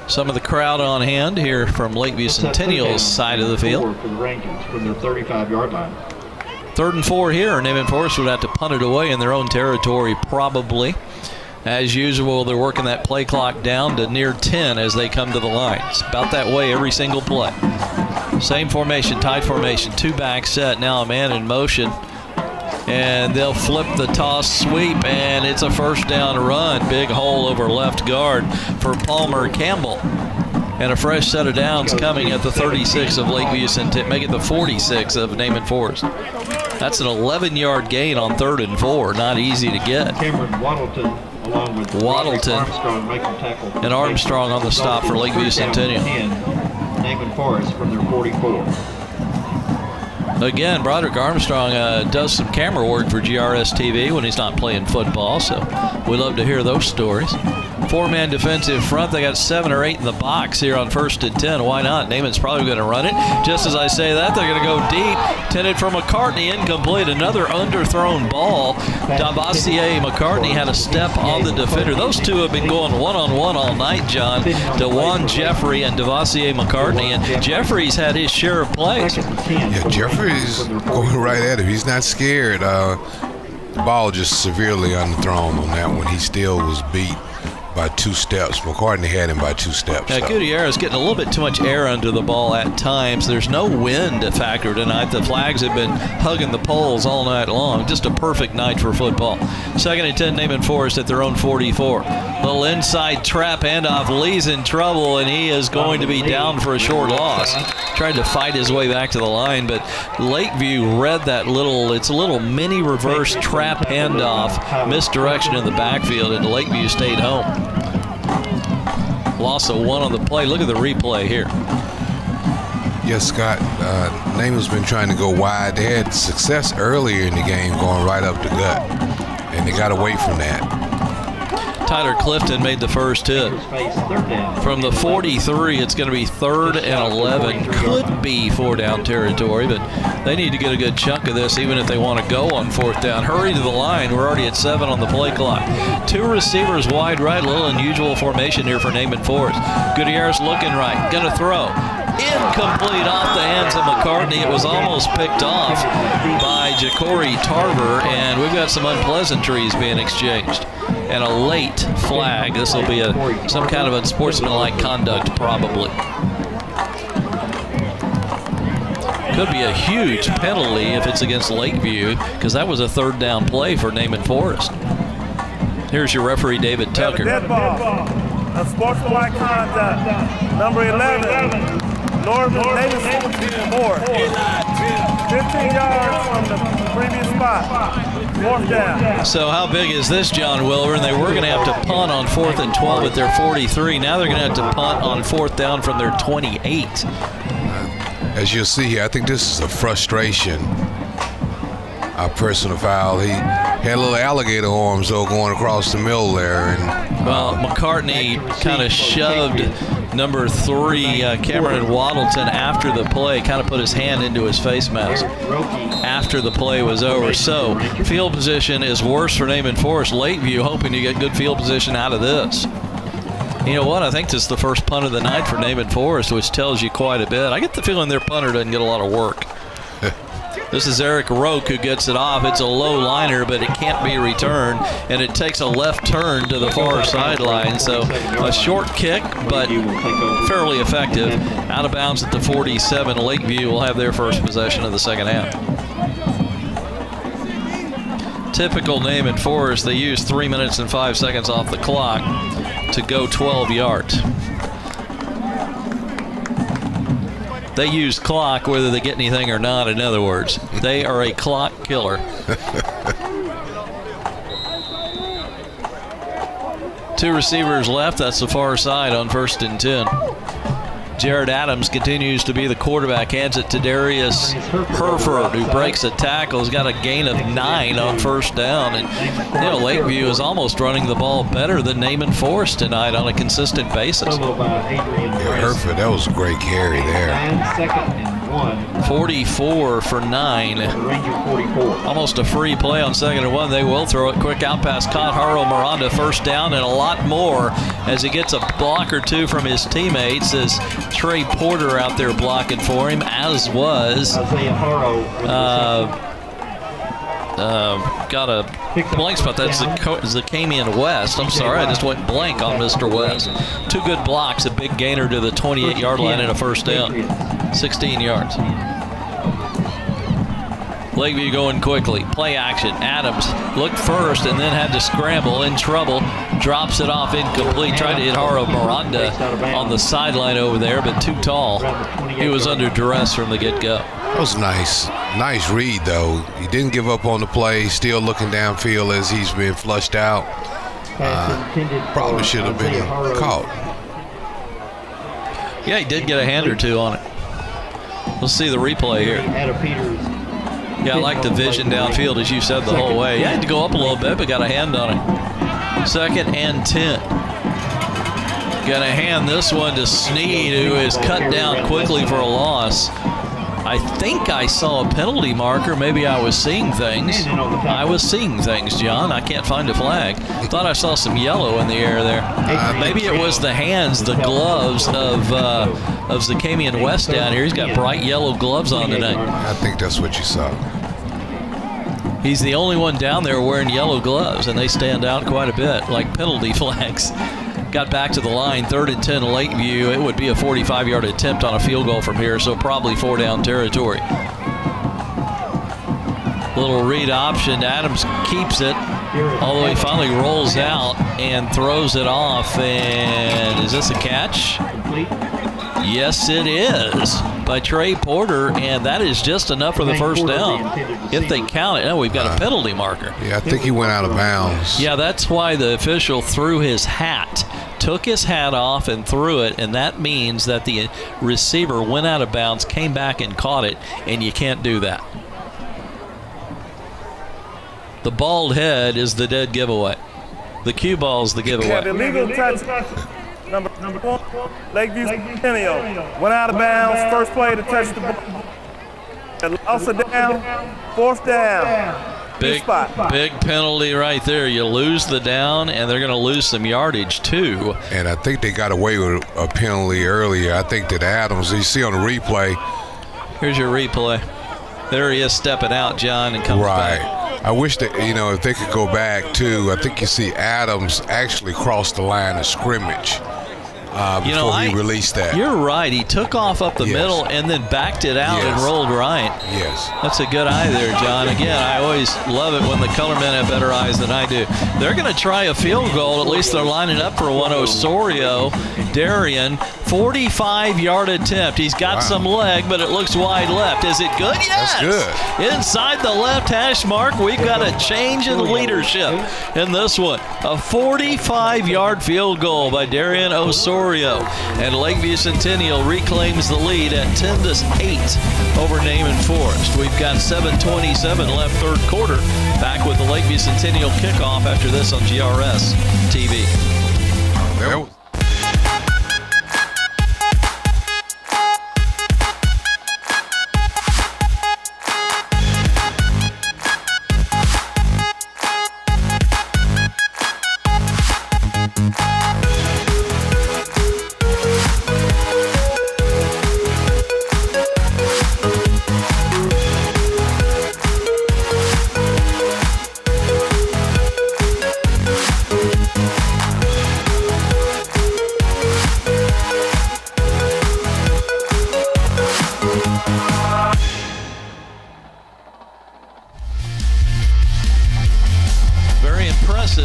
Some of the crowd on hand here from Lakeview Centennial's side of the field. For the Rangers from their 35-yard line. 3rd and 4 here. Naaman Forest would have to punt it away in their own territory probably. As usual, they're working that play clock down to near 10 as they come to the line. It's about that way every single play. Same formation, tight formation, 2-back set. Now a man in motion. And they'll flip the toss sweep, and it's a first down run. Big hole over left guard for Palmer Campbell. And a fresh set of downs coming at the 36 of Lakeview Centennial, make it the 46 of Naaman Forest. That's an 11-yard gain on 3rd and 4. Not easy to get. Cameron Waddleton, along with Armstrong, making tackle. And Armstrong on the stop for Lakeview Centennial. Naaman Forest from their 44. Again, Broderick Armstrong does some camera work for GRS TV when he's not playing football, so we love to hear those stories. 4-man defensive front. They got 7 or 8 in the box here on 1st and 10. Why not? Naaman's probably going to run it. Just as I say that, they're going to go deep. Intended for McCartney, incomplete. Another underthrown ball. Davassier McCartney had a step on the defender. Those two have been going one-on-one all night, John. DeJuan Jeffrey and Davassier McCartney. And Jeffrey's had his share of plays. Yeah, Jeffrey's going right at him. He's not scared. The ball just severely underthrown on that one. He still was beat by 2 steps. McCartney had him by 2 steps. Yeah, Gutierrez getting a little bit too much air under the ball at times. There's no wind to factor tonight. The flags have been hugging the poles all night long. Just a perfect night for football. 2nd and 10, Naaman Forest at their own 44. Little inside trap handoff. Lee's in trouble, and he is going to be down for a short loss. Tried to fight his way back to the line, but Lakeview read that it's a little mini reverse trap handoff, misdirection in the backfield, and Lakeview stayed home. Loss of 1 on the play. Look at the replay here. Yes, Scott. Naaman's been trying to go wide. They had success earlier in the game going right up the gut, and they got away from that. Tyler Clifton made the first hit. From the 43, it's going to be 3rd and 11. Could be 4-down territory, but they need to get a good chunk of this even if they want to go on 4th down. Hurry to the line. We're already at 7 on the play clock. 2 receivers wide right. A little unusual formation here for Naaman Forest. Gutierrez looking right. Going to throw. Incomplete off the hands of McCartney. It was almost picked off by Ja'Cory Tarver, and we've got some unpleasantries being exchanged. And a late flag. This will be some kind of unsportsmanlike conduct, probably. Could be a huge penalty if it's against Lakeview, because that was a 3rd down play for Naaman Forest. Here's your referee, David Tucker. Dead ball. Unsportsmanlike conduct. Number 11. Naaman Forest. 15 yards from the previous spot. 4th down. So how big is this, John Wilbur? And they were going to have to punt on 4th and 12 at their 43. Now they're going to have to punt on 4th down from their 28. As you'll see here, I think this is a frustration. A personal foul. He had a little alligator arms though going across the middle there. And well, McCartney kind of shoved number 3, Cameron Waddleton, after the play, kind of put his hand into his face mask after the play was over. So field position is worse for Naaman Forest. Lakeview hoping to get good field position out of this. You know what? I think this is the first punt of the night for Naaman Forest, which tells you quite a bit. I get the feeling their punter doesn't get a lot of work. This is Eric Roque who gets it off. It's a low liner, but it can't be returned, and it takes a left turn to the far sideline. So a short kick, but fairly effective. Out of bounds at the 47. Lakeview will have their first possession of the second half. Typical Naaman Forest, they use 3 minutes and 5 seconds off the clock to go 12 yards. They use clock whether they get anything or not, in other words. They are a clock killer. 2 receivers left. That's the far side on 1st and 10. Jared Adams continues to be the quarterback. Hands it to Darius Herford, who breaks a tackle. Has got a gain of 9 on 1st down. And Lakeview is almost running the ball better than Naaman Forest tonight on a consistent basis. Yeah, Herford, that was a great carry there. 44 for 9. Almost a free play on 2nd and 1. They will throw it. Quick out pass caught. Haro Miranda 1st down, and a lot more as he gets a block or 2 from his teammates. As Trey Porter out there blocking for him, as was got a blank spot. That's Zacamian West. I'm sorry, I just went blank on Mr. West. 2 good blocks, a big gainer to the 28-yard line and a 1st down. 16 yards. Lakeview going quickly. Play action. Adams looked first and then had to scramble. In trouble. Drops it off incomplete. Tried to hit Haro Miranda on the sideline over there, but too tall. He was under duress from the get-go. That was nice. Nice read, though. He didn't give up on the play. Still looking downfield as he's been flushed out. Probably should have been caught. Yeah, he did get a hand or 2 on it. Let's see the replay here. Yeah, I like the vision downfield, as you said, the whole way. He had to go up a little bit, but got a hand on it. 2nd and 10. Gonna hand this one to Sneed, who is cut down quickly for a loss. I think I saw a penalty marker. Maybe I was seeing things. I was seeing things, John. I can't find a flag. Thought I saw some yellow in the air there. Maybe it was the hands, the gloves of Zacamian West down here. He's got bright yellow gloves on tonight. I think that's what you saw. He's the only one down there wearing yellow gloves, and they stand out quite a bit, like penalty flags. got back to the line. 3rd and 10 Lakeview. It would be a 45-yard attempt on a field goal from here, so probably 4-down territory. Little read option. Adams keeps it, although he finally rolls out and throws it off. And is this a catch? Yes, it is, by Trey Porter, and that is just enough for the first down. If they count it, we've got a penalty marker. Yeah, I think he went out of bounds. Yeah, that's why the official threw his hat, took his hat off and threw it, and that means that the receiver went out of bounds, came back and caught it, and you can't do that. The bald head is the dead giveaway. The cue ball is the giveaway. Illegal touch. Number 1, Lakeview Centennial. Went out of bounds. First play to touch the ball. Loss of down. 4th down. Big penalty right there. You lose the down, and they're going to lose some yardage too. And I think they got away with a penalty earlier. I think that Adams, you see on the replay. Here's your replay. There he is stepping out, John, and comes back. I wish that, if they could go back too. I think you see Adams actually cross the line of scrimmage before he released that. You're right. He took off up the middle and then backed it out and rolled right. Yes. That's a good eye there, John. Again, I always love it when the color men have better eyes than I do. They're going to try a field goal. At least they're lining up for one. Osorio, Darian, 45-yard attempt. He's got some leg, but it looks wide left. Is it good? Yes. That's good. Inside the left hash mark, we've got a change in leadership in this one. A 45-yard field goal by Darian Osorio. And Lakeview Centennial reclaims the lead at 10-8 over Naaman Forest. We've got 7:27 left, 3rd quarter. Back with the Lakeview Centennial kickoff after this on GRS TV.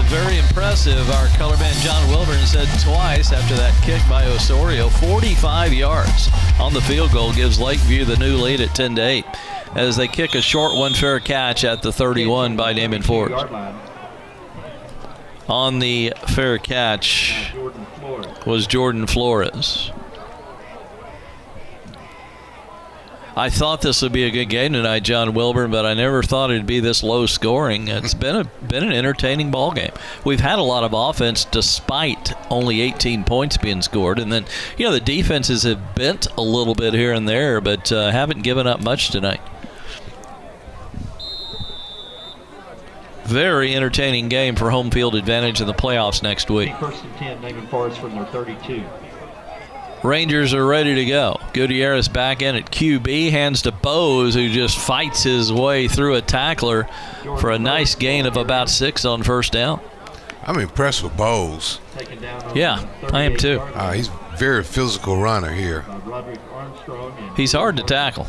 Very impressive. Our color man John Wilburn said twice after that kick by Osorio. 45 yards on the field goal gives Lakeview the new lead at 10-8 as they kick a short one, fair catch at the 31 by Naaman Forest. On the fair catch was Jordan Flores. I thought this would be a good game tonight, John Wilburn, but I never thought it'd be this low scoring. It's been an entertaining ball game. We've had a lot of offense despite only 18 points being scored, and then the defenses have bent a little bit here and there, but haven't given up much tonight. Very entertaining game for home field advantage in the playoffs next week. 1st and 10, Naaman Forest from their 32. Rangers are ready to go. Gutierrez back in at QB, hands to Bose, who just fights his way through a tackler for a nice gain of about 6 on 1st down. I'm impressed with Bose. Yeah, I am too. He's a very physical runner here. He's hard to tackle.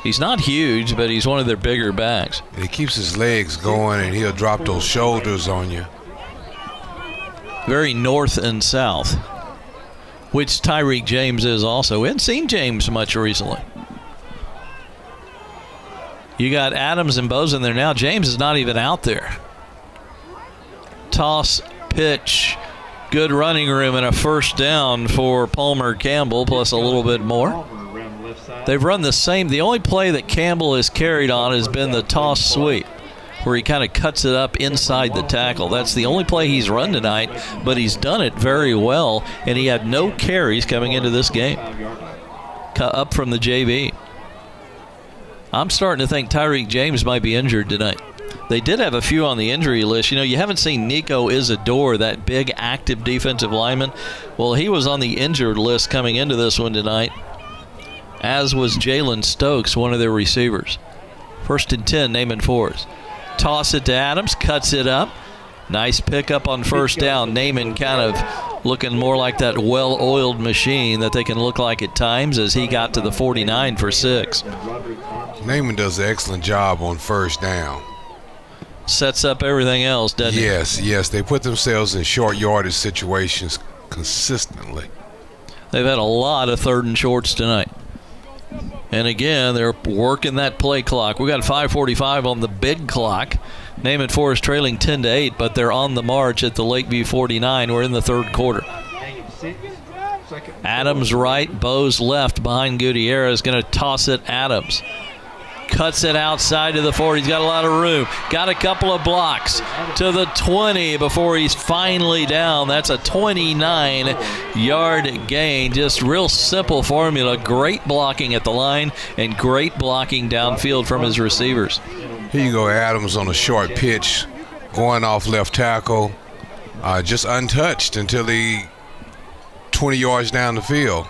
He's not huge, but he's one of their bigger backs. He keeps his legs going, and he'll drop those shoulders on you. Very north and south, which Tyreek James is also. We haven't seen James much recently. You got Adams and Bose in there now. James is not even out there. Toss, pitch, good running room, and a 1st down for Palmer Campbell, plus a little bit more. They've run the same. The only play that Campbell has carried on has been the toss sweep, where he kind of cuts it up inside the tackle. That's the only play he's run tonight, but he's done it very well, and he had no carries coming into this game. Up from the JV. I'm starting to think Tyreek James might be injured tonight. They did have a few on the injury list. You haven't seen Nico Isadore, that big active defensive lineman. Well, he was on the injured list coming into this one tonight, as was Jalen Stokes, one of their receivers. 1st and 10, Naaman Forest. Toss it to Adams, cuts it up. Nice pickup on 1st down. Naaman kind of looking more like that well-oiled machine that they can look like at times as he got to the 49 for 6. Naaman does an excellent job on first down. Sets up everything else, doesn't he? Yes. They put themselves in short yardage situations consistently. They've had a lot of 3rd and shorts tonight. And again, they're working that play clock. We got 5:45 on the big clock. Naaman Forest trailing 10-8, but they're on the march at the Lakeview 49. We're in the 3rd quarter. Adams right, Bose left behind Gutierrez. Going to toss it Adams. Cuts it outside to the 40. He's got a lot of room. Got a couple of blocks to the 20 before he's finally down. That's a 29-yard gain. Just real simple formula. Great blocking at the line and great blocking downfield from his receivers. Here you go, Adams on a short pitch, going off left tackle, just untouched until he 20 yards down the field.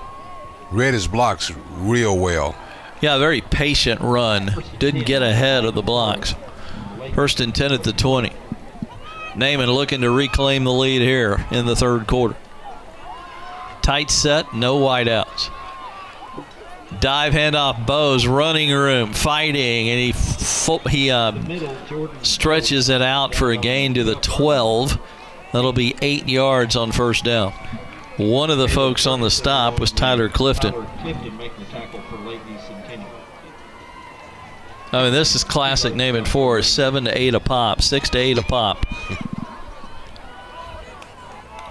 Read his blocks real well. Yeah, very patient run. Didn't get ahead of the blocks. 1st and 10 at the 20. Naaman looking to reclaim the lead here in the 3rd quarter. Tight set, no wideouts. Dive handoff, Bose, running room, fighting, and he stretches it out for a gain to the 12. That'll be 8 yards on first down. One of the folks on the stop was Tyler Clifton. I mean, this is classic Naaman Forest, 7 to 8 a pop, 6 to 8 a pop.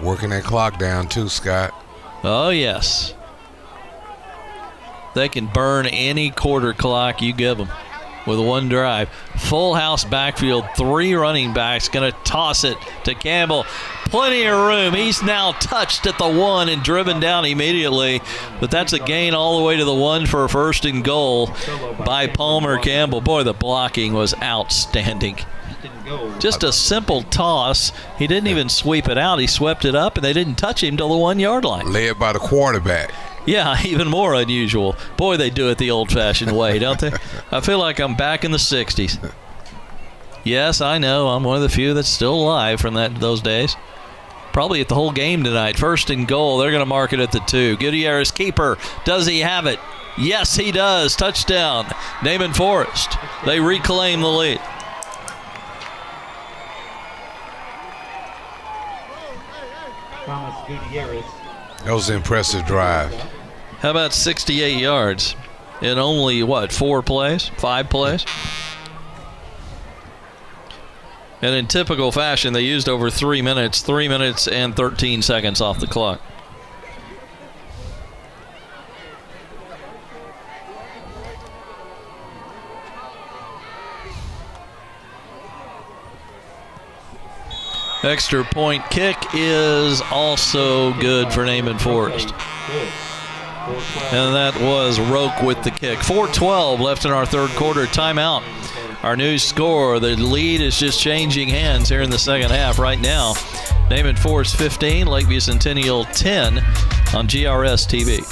Working that clock down too, Scott. Oh, yes. They can burn any quarter clock you give them with one drive. Full house backfield, 3 running backs, going to toss it to Campbell. Plenty of room. He's now touched at the 1 and driven down immediately, but that's a gain all the way to the 1 for a 1st and goal by Palmer Campbell. Boy, the blocking was outstanding. Just a simple toss. He didn't even sweep it out. He swept it up, and they didn't touch him till the 1-yard line. Led by the quarterback. Yeah, even more unusual. Boy, they do it the old-fashioned way, don't they? I feel like I'm back in the 60s. Yes, I know. I'm one of the few that's still alive from those days. Probably at the whole game tonight. 1st and goal. They're going to mark it at the 2. Gutierrez keeper. Does he have it? Yes, he does. Touchdown. Naaman Forest. They reclaim the lead. Thomas Gutierrez. That was an impressive drive. How about 68 yards in only, 4 plays? 5 plays? And in typical fashion, they used over 3 minutes, 3 minutes and 13 seconds off the clock. Extra point kick is also good for Naaman Forest. And that was Roque with the kick. 4:12 left in our 3rd quarter. Timeout. Our new score, the lead is just changing hands here in the 2nd half right now. Naaman Forest 15, Lakeview Centennial 10 on GRS TV.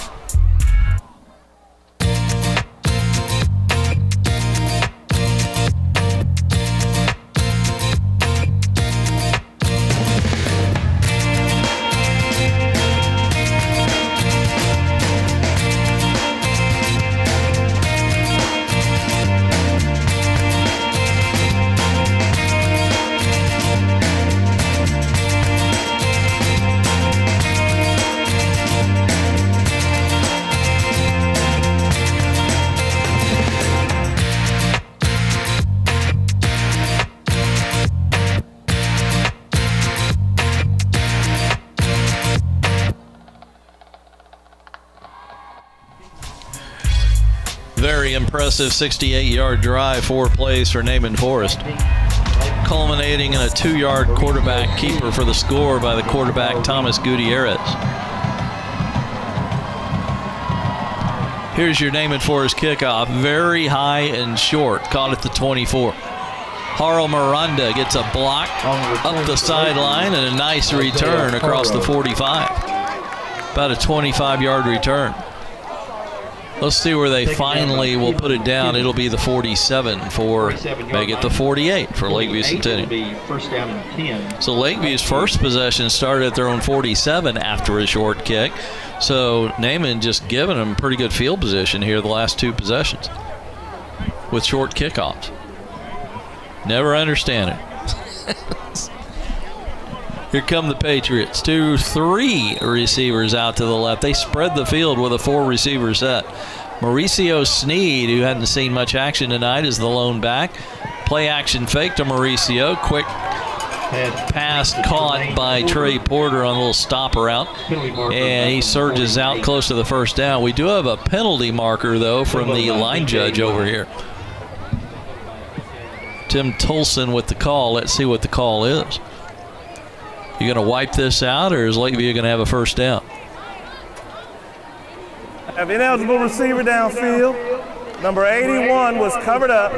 Very impressive 68-yard drive, 4 plays for Naaman Forest. Culminating in a 2-yard quarterback keeper for the score by the quarterback, Thomas Gutierrez. Here's your Naaman Forest kickoff. Very high and short. Caught at the 24. Harl Miranda gets a block up the sideline and a nice return across the 45. About a 25-yard return. Let's see where they finally will put it down. It'll be the 47 for, make it the 48 for Lakeview Centennial. First down and 10. So Lakeview's first possession started at their own 47 after a short kick. So Naaman just giving them pretty good field position here the last two possessions with short kickoffs. Never understand it. Here come the Patriots. 3 receivers out to the left. They spread the field with a 4-receiver set. Mauricio Sneed, who hadn't seen much action tonight, is the lone back. Play action fake to Mauricio. Quick pass caught by Trey Porter on a little stopper out. And he surges out close to the first down. We do have a penalty marker, though, from the line judge over here. Tim Tolson with the call. Let's see what the call is. You going to wipe this out, or is Lakeview going to have a first down? Have ineligible receiver downfield. Number 81 was covered up.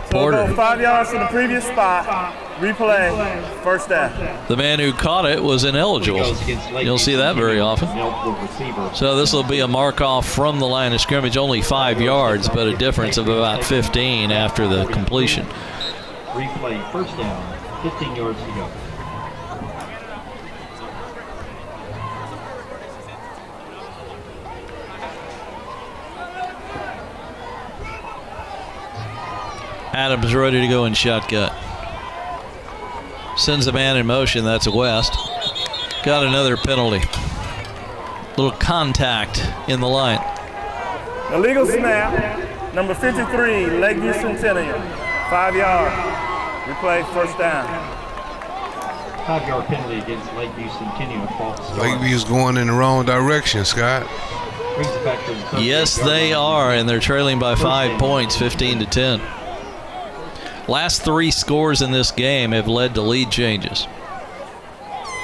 So Porter. go 5 yards from the previous spot. Replay, first down. The man who caught it was ineligible. You'll see that very often. So this will be a mark-off from the line of scrimmage, only 5 yards, but a difference of about 15 after the completion. Replay, first down, 15 yards to go. Adams ready to go in shotgun. Sends the man in motion. That's West. Got another penalty. Little contact in the line. Illegal snap. Number 53, Lakeview Centennial. 5 yards. Replay, first down. 5-yard penalty against Lakeview Centennial. Lakeview's going in the wrong direction, Scott. Yes, they are, and they're trailing by 5 points, 15-10. Last 3 scores in this game have led to lead changes.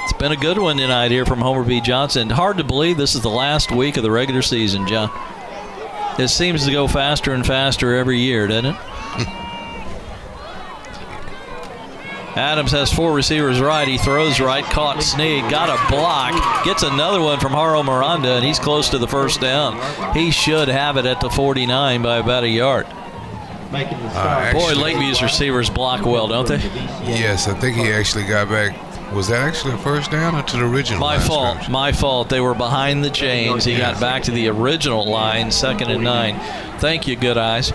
It's been a good one tonight here from Homer B. Johnson. Hard to believe this is the last week of the regular season, John. It seems to go faster and faster every year, doesn't it? Adams has 4 receivers right. He throws right, caught Snead, got a block, gets another one from Haro Miranda, and he's close to the first down. He should have it at the 49 by about a yard. Boy, Lakeview's receivers block well, don't they? Yes, I think he actually got back. Was that actually a first down or to the original line? My fault. They were behind the chains. He got back to the original line, 2nd and 9. Thank you, good eyes.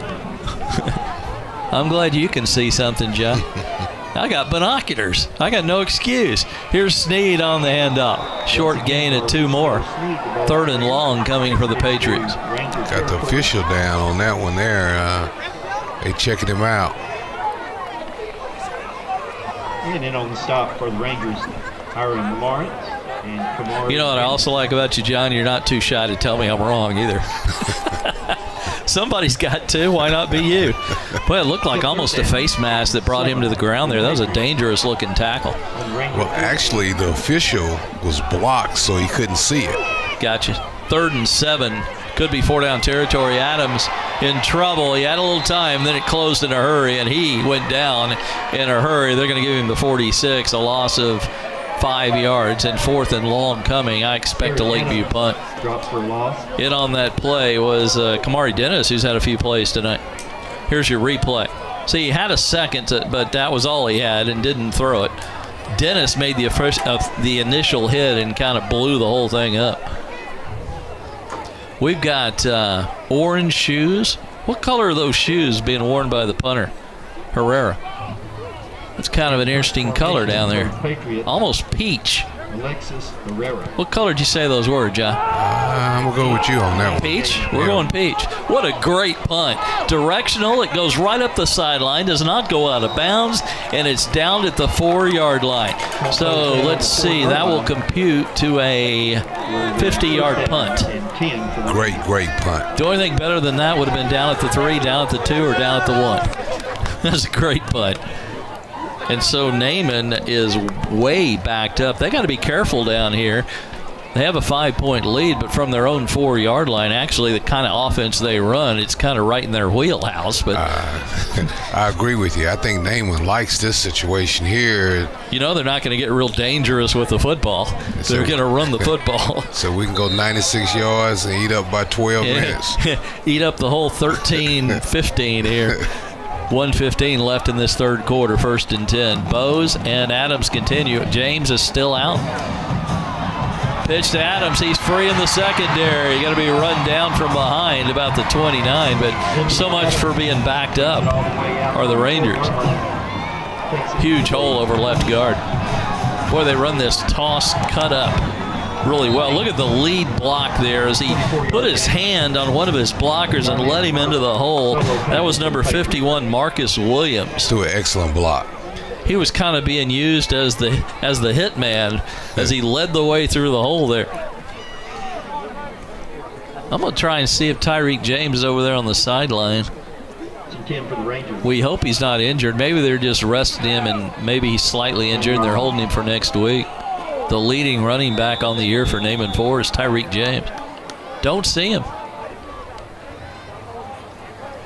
I'm glad you can see something, John. I got binoculars. I got no excuse. Here's Snead on the handoff. Short gain at 2 more. 3rd and long coming for the Patriots. Got the official down on that one there. They checking him out. And then on the stop for the Rangers, Hiram Lawrence and Kamari. You know what I also like about you, John? You're not too shy to tell me I'm wrong either. Somebody's got to. Why not be you? Well, it looked like almost a face mask that brought him to the ground there. That was a dangerous-looking tackle. Well, actually, the official was blocked, so he couldn't see it. Gotcha. 3rd and 7. Could be 4-down territory. Adams in trouble. He had a little time, then it closed in a hurry, and he went down in a hurry. They're going to give him the 46, a loss of 5 yards, and 4th and long coming. I expect a Lakeview punt. Dropped for a loss. In on that play was Kamari Dennis, who's had a few plays tonight. Here's your replay. See, he had a second, but that was all he had and didn't throw it. Dennis made the initial hit and kind of blew the whole thing up. We've got orange shoes. What color are those shoes being worn by the punter, Herrera? That's kind of an interesting color down there. Almost peach. Alexis Herrera. What color did you say those were, John? I'm going to go with you on that one. Peach? We're going peach. What a great punt. Directional. It goes right up the sideline, does not go out of bounds, and it's down at the 4-yard line. So let's see. That will compute to a 50-yard punt. Great punt. The only thing better than that would have been down at the 3, down at the 2, or down at the 1. That's a great punt. And so Naaman is way backed up. They got to be careful down here. They have a 5-point lead, but from their own 4-yard line, actually the kind of offense they run, it's kind of right in their wheelhouse. But I agree with you. I think Naaman likes this situation here. You know they're not going to get real dangerous with the football. They're going to run the football. So we can go 96 yards and eat up by 12 minutes. Eat up the whole 13-15 here. 1:15 left in this third quarter, 1st and 10. Bose and Adams continue. James is still out. Pitch to Adams. He's free in the secondary. Got to be run down from behind about the 29, but so much for being backed up are the Rangers. Huge hole over left guard. Boy, they run this toss cut up really well. Look at the lead block there as he put his hand on one of his blockers and let him into the hole. That was number 51, Marcus Williams. To an excellent block. He was kind of being used as the hit man as he led the way through the hole there. I'm going to try and see if Tyreek James is over there on the sideline. We hope he's not injured. Maybe they're just resting him and maybe he's slightly injured and they're holding him for next week. The leading running back on the year for Naaman Forest, Tyreek James. Don't see him.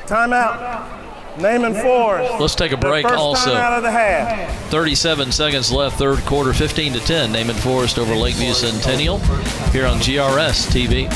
Timeout. Naaman Forest. Let's take a break also. Out of the half. 37 seconds left, third quarter, 15-10. Naaman Forest over Lakeview Centennial here on GRS TV.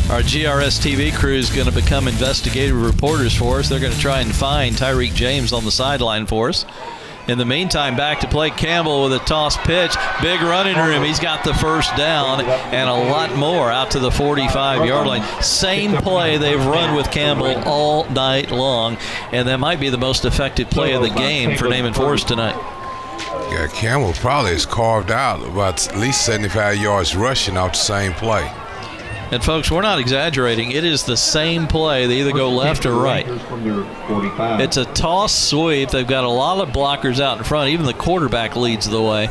Our GRS TV crew is going to become investigative reporters for us. They're going to try and find Tyreek James on the sideline for us. In the meantime, back to play Campbell with a toss pitch. Big running room. He's got the first down and a lot more out to the 45-yard line. Same play they've run with Campbell all night long, and that might be the most effective play of the game for Naaman Forest tonight. Yeah, Campbell probably has carved out about at least 75 yards rushing off the same play. And folks, we're not exaggerating. It is the same play. They either go left or right. It's a toss sweep. They've got a lot of blockers out in front. Even the quarterback leads the way.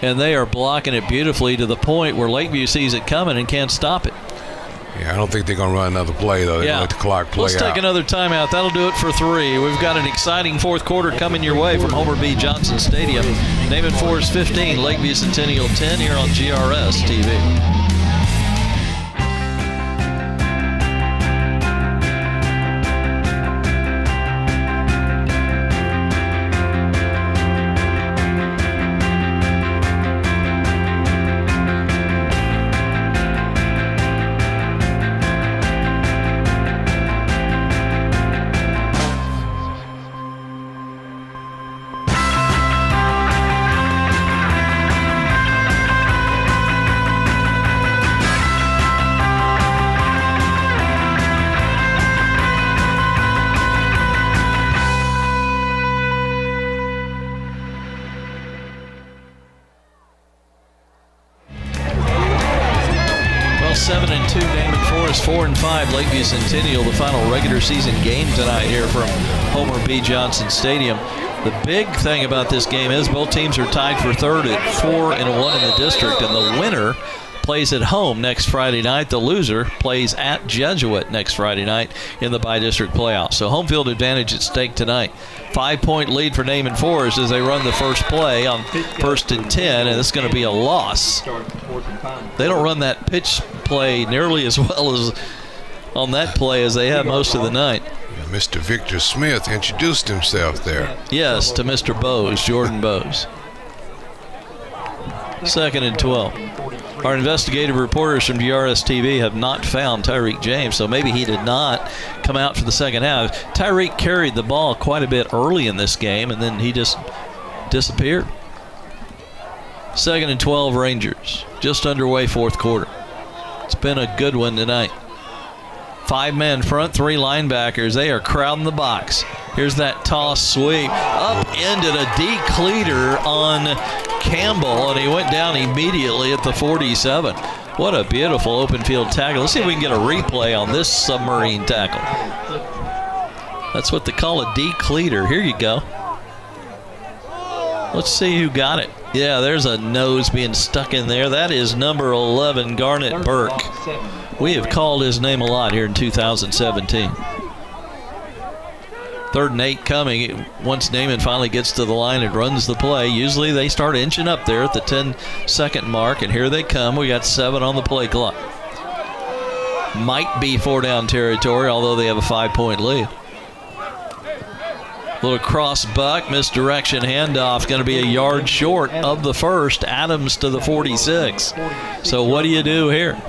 And they are blocking it beautifully to the point where Lakeview sees it coming and can't stop it. Yeah, I don't think they're going to run another play, though. They're going to let the clock play out. Let's take another timeout. That'll do it for 3. We've got an exciting fourth quarter coming your way from Homer B. Johnson Stadium. Naaman Forest 15, Lakeview Centennial 10 here on GRS TV. Well, 7-2, Naaman Forest, 4-5, Lakeview Centennial, the final regular season game tonight here from Homer B. Johnson Stadium. The big thing about this game is both teams are tied for third at 4-1 in the district, and the winner plays at home next Friday night. The loser plays at Jesuit next Friday night in the bi-district playoff. So home field advantage at stake tonight. 5-point lead for Naaman Forest as they run the first play on 1st and 10, and it's going to be a loss. They don't run that pitch play nearly as well as on that play as they have most of the night. Mr. Victor Smith introduced himself there. Yes, to Mr. Bose, Jordan Bose. 2nd and 12. Our investigative reporters from GRS TV have not found Tyreek James, so maybe he did not come out for the second half. Tyreek carried the ball quite a bit early in this game, and then he just disappeared. 2nd and 12 Rangers. Just underway fourth quarter. It's been a good one tonight. 5-man front, 3 linebackers. They are crowding the box. Here's that toss sweep. Up ended a decleater on Campbell, and he went down immediately at the 47. What a beautiful open field tackle. Let's see if we can get a replay on this submarine tackle. That's what they call a decleater. Here you go. Let's see who got it. Yeah, there's a nose being stuck in there. That is number 11, Garnet Burke. We have called his name a lot here in 2017. 3rd and 8 coming. Once Naaman finally gets to the line and runs the play, usually they start inching up there at the 10-second mark, and here they come. We got 7 on the play clock. Might be 4-down territory, although they have a 5-point lead. Little cross buck, misdirection handoff, going to be a yard short of the first. Adams to the 46. So what do you do here?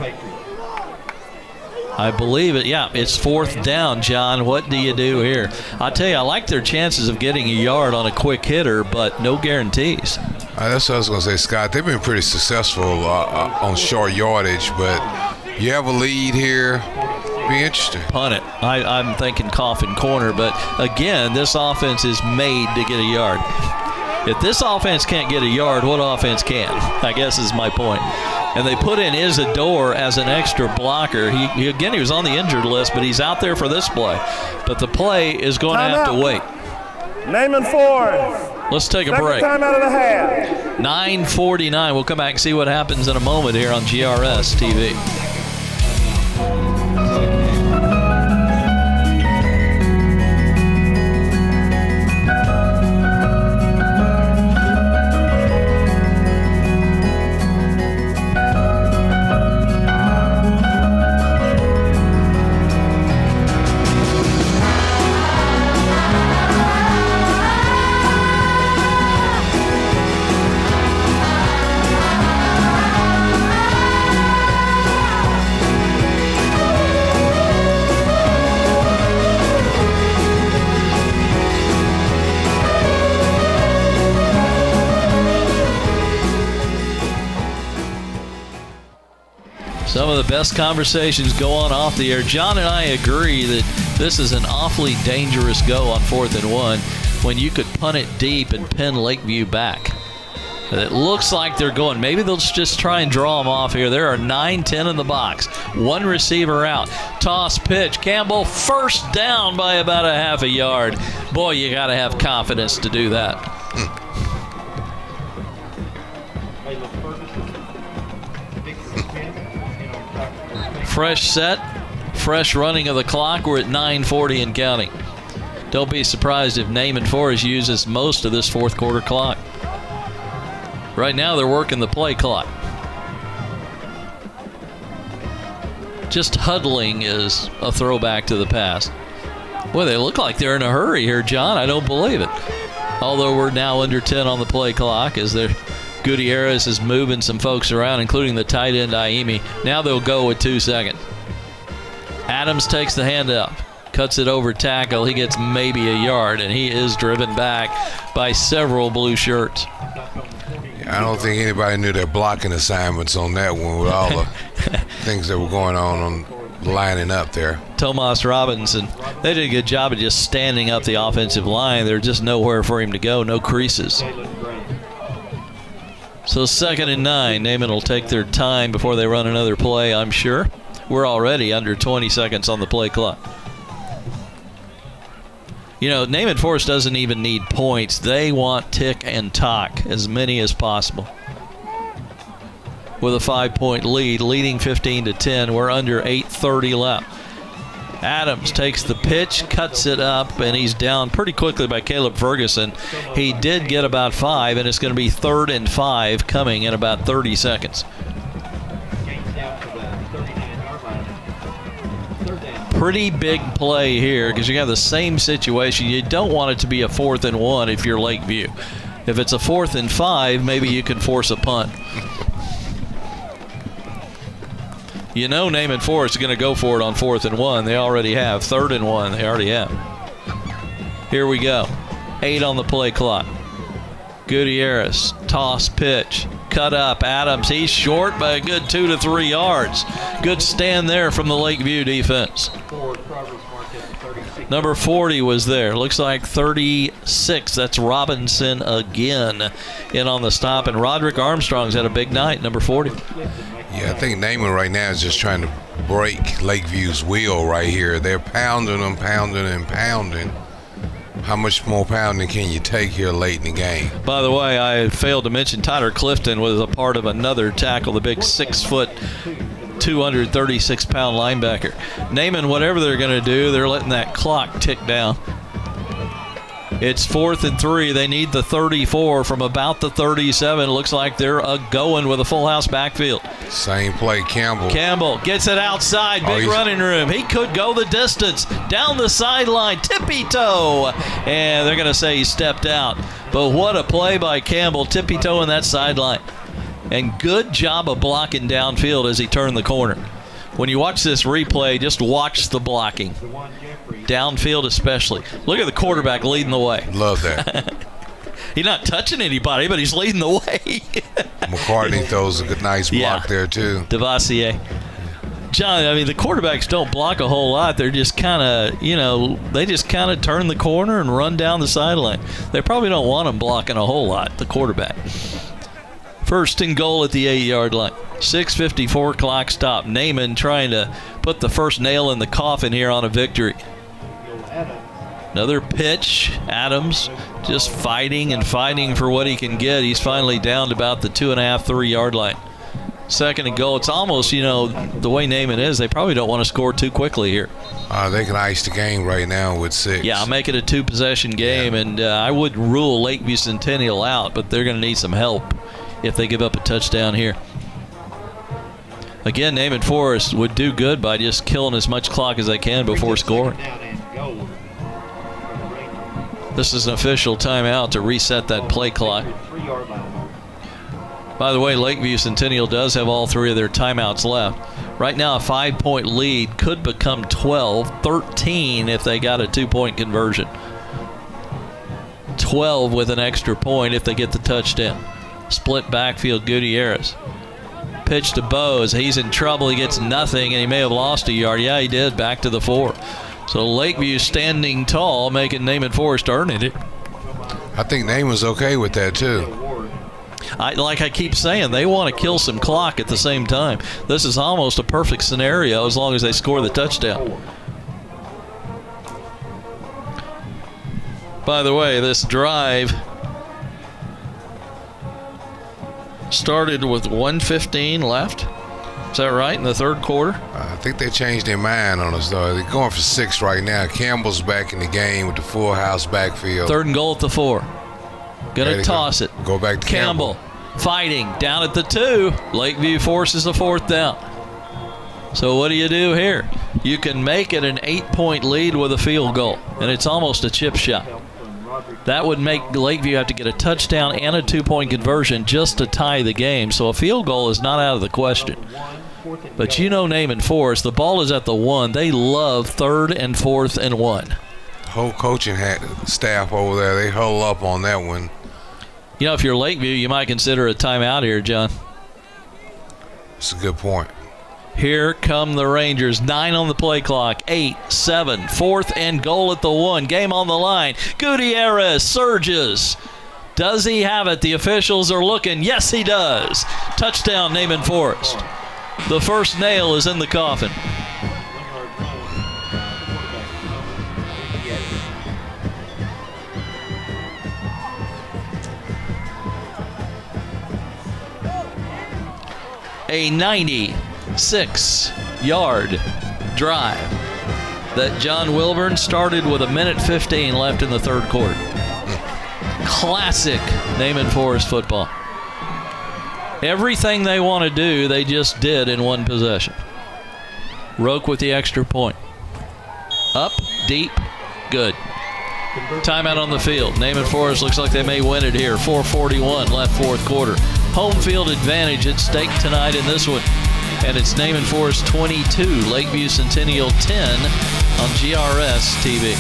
I believe it. Yeah, it's 4th down, John. What do you do here? I tell you, I like their chances of getting a yard on a quick hitter, but no guarantees. That's what I was going to say, Scott. They've been pretty successful on short yardage, but you have a lead here. Be interesting. Punt it. I'm thinking coffin corner, but again, this offense is made to get a yard. If this offense can't get a yard, what offense can? I guess is my point. And they put in Isidore as an extra blocker. He was on the injured list, but he's out there for this play. But the play is going to have to wait. Naaman Forest. Let's take a break. Time out of the half. 9:49. We'll come back and see what happens in a moment here on GRS TV. Some of the best conversations go on off the air. John and I agree that this is an awfully dangerous go on 4th and 1 when you could punt it deep and pin Lakeview back. It looks like they're going. Maybe they'll just try and draw them off here. There are 9-10 in the box. 1 receiver out. Toss pitch. Campbell first down by about a half a yard. Boy, you got to have confidence to do that. Fresh set, fresh running of the clock. We're at 9:40 and counting. Don't be surprised if Naaman Forest uses most of this 4th quarter clock. Right now they're working the play clock. Just huddling is a throwback to the past. Boy, they look like they're in a hurry here, John. I don't believe it. Although we're now under 10 on the play clock as they're Gutierrez is moving some folks around, including the tight end, Aimi. Now they'll go with 2 seconds. Adams takes the handoff, cuts it over tackle. He gets maybe a yard, and he is driven back by several blue shirts. Yeah, I don't think anybody knew their blocking assignments on that one with all the things that were going on lining up there. Tomas Robinson, they did a good job of just standing up the offensive line. There's just nowhere for him to go, no creases. So 2nd and 9. Naaman will take their time before they run another play, I'm sure. We're already under 20 seconds on the play clock. You know, Naaman Forest doesn't even need points. They want tick and tock, as many as possible. With a 5-point lead, leading 15-10. We're under 8:30 left. Adams takes the pitch, cuts it up, and he's down pretty quickly by Caleb Ferguson. He did get about 5, and it's going to be 3rd and 5 coming in about 30 seconds. Pretty big play here because you have the same situation. You don't want it to be a 4th and 1 if you're Lakeview. If it's a 4th and 5, maybe you can force a punt. You know Naaman Forest is going to go for it on 4th and 1. They already have. 3rd and 1, they already have. Here we go. 8 on the play clock. Gutierrez, toss, pitch, cut up. Adams, he's short by a good 2 to 3 yards. Good stand there from the Lakeview defense. Number 40 was there. Looks like 36. That's Robinson again in on the stop. And Roderick Armstrong's had a big night, number 40. Yeah, I think Naaman right now is just trying to break Lakeview's wheel right here. They're pounding them, pounding and pounding. How much more pounding can you take here late in the game? By the way, I failed to mention Tyler Clifton was a part of another tackle, the big 6 foot, 236-pound linebacker. Naaman, whatever they're going to do, they're letting that clock tick down. It's 4th and 3. They need the 34 from about the 37. It looks like they're going with a full house backfield. Same play, Campbell. Campbell gets it outside. Big running room. He could go the distance. Down the sideline. Tippy toe. And they're going to say he stepped out. But what a play by Campbell. Tippy toe in that sideline. And good job of blocking downfield as he turned the corner. When you watch this replay, just watch the blocking. Downfield especially. Look at the quarterback leading the way. Love that. He's not touching anybody, but he's leading the way. McCartney throws a good, nice block there, too. Devasier. John, I mean, the quarterbacks don't block a whole lot. They're just kind of, they just kind of turn the corner and run down the sideline. They probably don't want them blocking a whole lot, the quarterback. 1st and goal at the 8-yard line. 6:54 clock stop. Naaman trying to put the first nail in the coffin here on a victory. Another pitch. Adams just fighting and fighting for what he can get. He's finally down to about the 2.5, 3-yard line. 2nd and goal. It's almost, the way Naaman is, they probably don't want to score too quickly here. They can ice the game right now with 6. Yeah, make it a 2-possession game, and I would rule Lakeview Centennial out, but they're going to need some help if they give up a touchdown here. Again, Naaman Forest would do good by just killing as much clock as they can before scoring. This is an official timeout to reset that play clock. By the way, Lakeview Centennial does have all 3 of their timeouts left. Right now, a 5-point lead could become 12, 13 if they got a 2-point conversion. 12 with an extra point if they get the touchdown. Split backfield, Gutierrez. Pitch to Bose. He's in trouble. He gets nothing, and he may have lost a yard. Yeah, he did. Back to the 4. So Lakeview standing tall, making Naaman Forest earning it. I think Naaman's okay with that, too. Like I keep saying, they want to kill some clock at the same time. This is almost a perfect scenario as long as they score the touchdown. By the way, this drive started with 1:15 left. Is that right, in the 3rd quarter? I think they changed their mind on us, though. They're going for 6 right now. Campbell's back in the game with the full house backfield. 3rd and goal at the 4. Gonna toss it. Go back to Campbell. Fighting down at the 2. Lakeview forces a 4th down. So what do you do here? You can make it an 8-point lead with a field goal, and it's almost a chip shot. That would make Lakeview have to get a touchdown and a 2-point conversion just to tie the game. So a field goal is not out of the question. But Naaman Forest, the ball is at the 1. They love 3rd and 4th and 1. Whole coaching staff over there, they huddle up on that one. If you're Lakeview, you might consider a timeout here, John. That's a good point. Here come the Rangers. 9 on the play clock. 8, 7, 4th and goal at the 1. Game on the line. Gutierrez surges. Does he have it? The officials are looking. Yes, he does. Touchdown, Naaman Forest. The first nail is in the coffin. A 96-yard drive that John Wilburn started with 1:15 left in the 3rd quarter. Classic Naaman Forest football. Everything they want to do, they just did in one possession. Roque with the extra point. Up, deep, good. Timeout on the field. Naaman Forest looks like they may win it here. 4:41 left 4th quarter. Home field advantage at stake tonight in this one. And it's Naaman Forest 22, Lakeview Centennial 10 on GRS TV.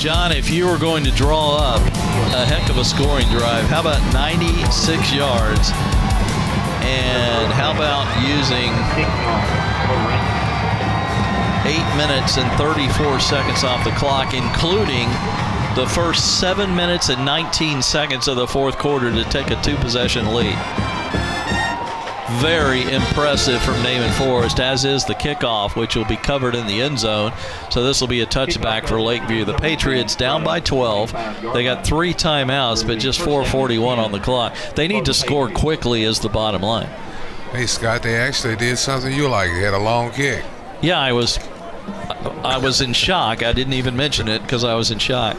John, if you were going to draw up a heck of a scoring drive, how about 96 yards? And how about using 8 minutes and 34 seconds off the clock, including the first 7 minutes and 19 seconds of the fourth quarter to take a 2-possession lead. Very impressive from Naaman Forest, as is the kickoff, which will be covered in the end zone. So this will be a touchback for Lakeview. The Patriots down by 12. They got 3 timeouts, but just 4:41 on the clock. They need to score quickly is the bottom line. Hey, Scott, they actually did something you like. They had a long kick. Yeah, I was in shock. I didn't even mention it because I was in shock.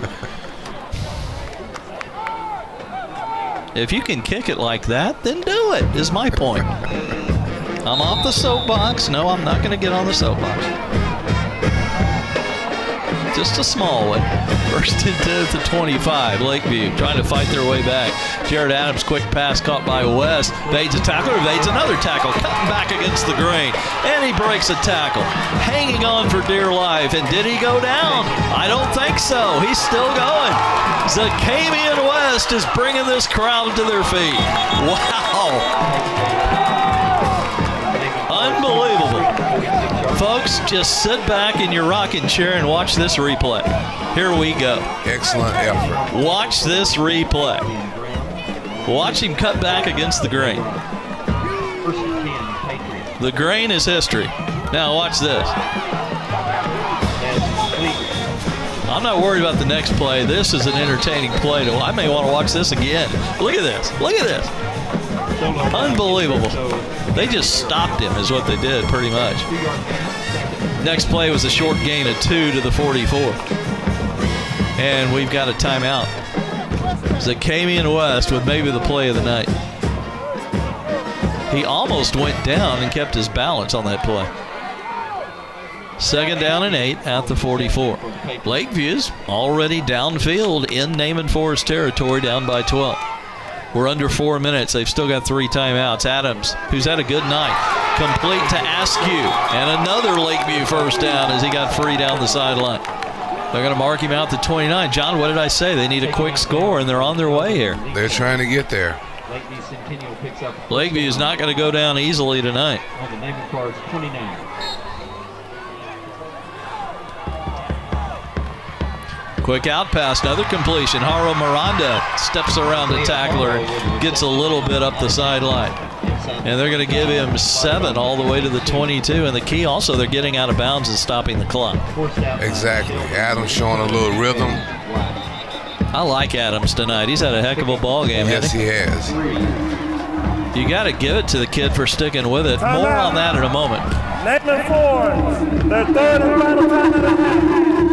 If you can kick it like that, then do it, is my point. I'm off the soapbox. No, I'm not going to get on the soapbox. Just a small one. First and 10 to 25. Lakeview trying to fight their way back. Jared Adams, quick pass caught by West. Evades a tackle, evades another tackle. Cutting back against the grain. And he breaks a tackle. Hanging on for dear life. And did he go down? I don't think so. He's still going. Zacamian West is bringing this crowd to their feet. Wow. Unbelievable. Folks, just sit back in your rocking chair and watch this replay. Here we go. Excellent effort. Watch this replay. Watch him cut back against the grain. The grain is history. Now watch this. I'm not worried about the next play. This is an entertaining play. I may want to watch this again. Look at this. Look at this. Unbelievable. They just stopped him is what they did pretty much. Next play was a short gain of 2 to the 44. And we've got a timeout. Zacamian West with maybe the play of the night. He almost went down and kept his balance on that play. Second down and 8 at the 44. Lakeview's already downfield in Naaman Forest territory, down by 12. We're under 4 minutes. They've still got 3 timeouts. Adams, who's had a good night, complete to Askew. And another Lakeview first down as he got free down the sideline. They're going to mark him out to 29. John, what did I say? They need a quick score, and they're on their way here. They're trying to get there. Lakeview is not going to go down easily tonight. On the Naaman Forest 29. Quick out pass, another completion. Haro Miranda steps around the tackler, gets a little bit up the sideline. And they're going to give him 7 all the way to the 22. And the key also, they're getting out of bounds and stopping the clock. Exactly. Adams showing a little rhythm. I like Adams tonight. He's had a heck of a ball game. Yes, he has. You got to give it to the kid for sticking with it. More on that in a moment. Naaman Forest, their third and final time.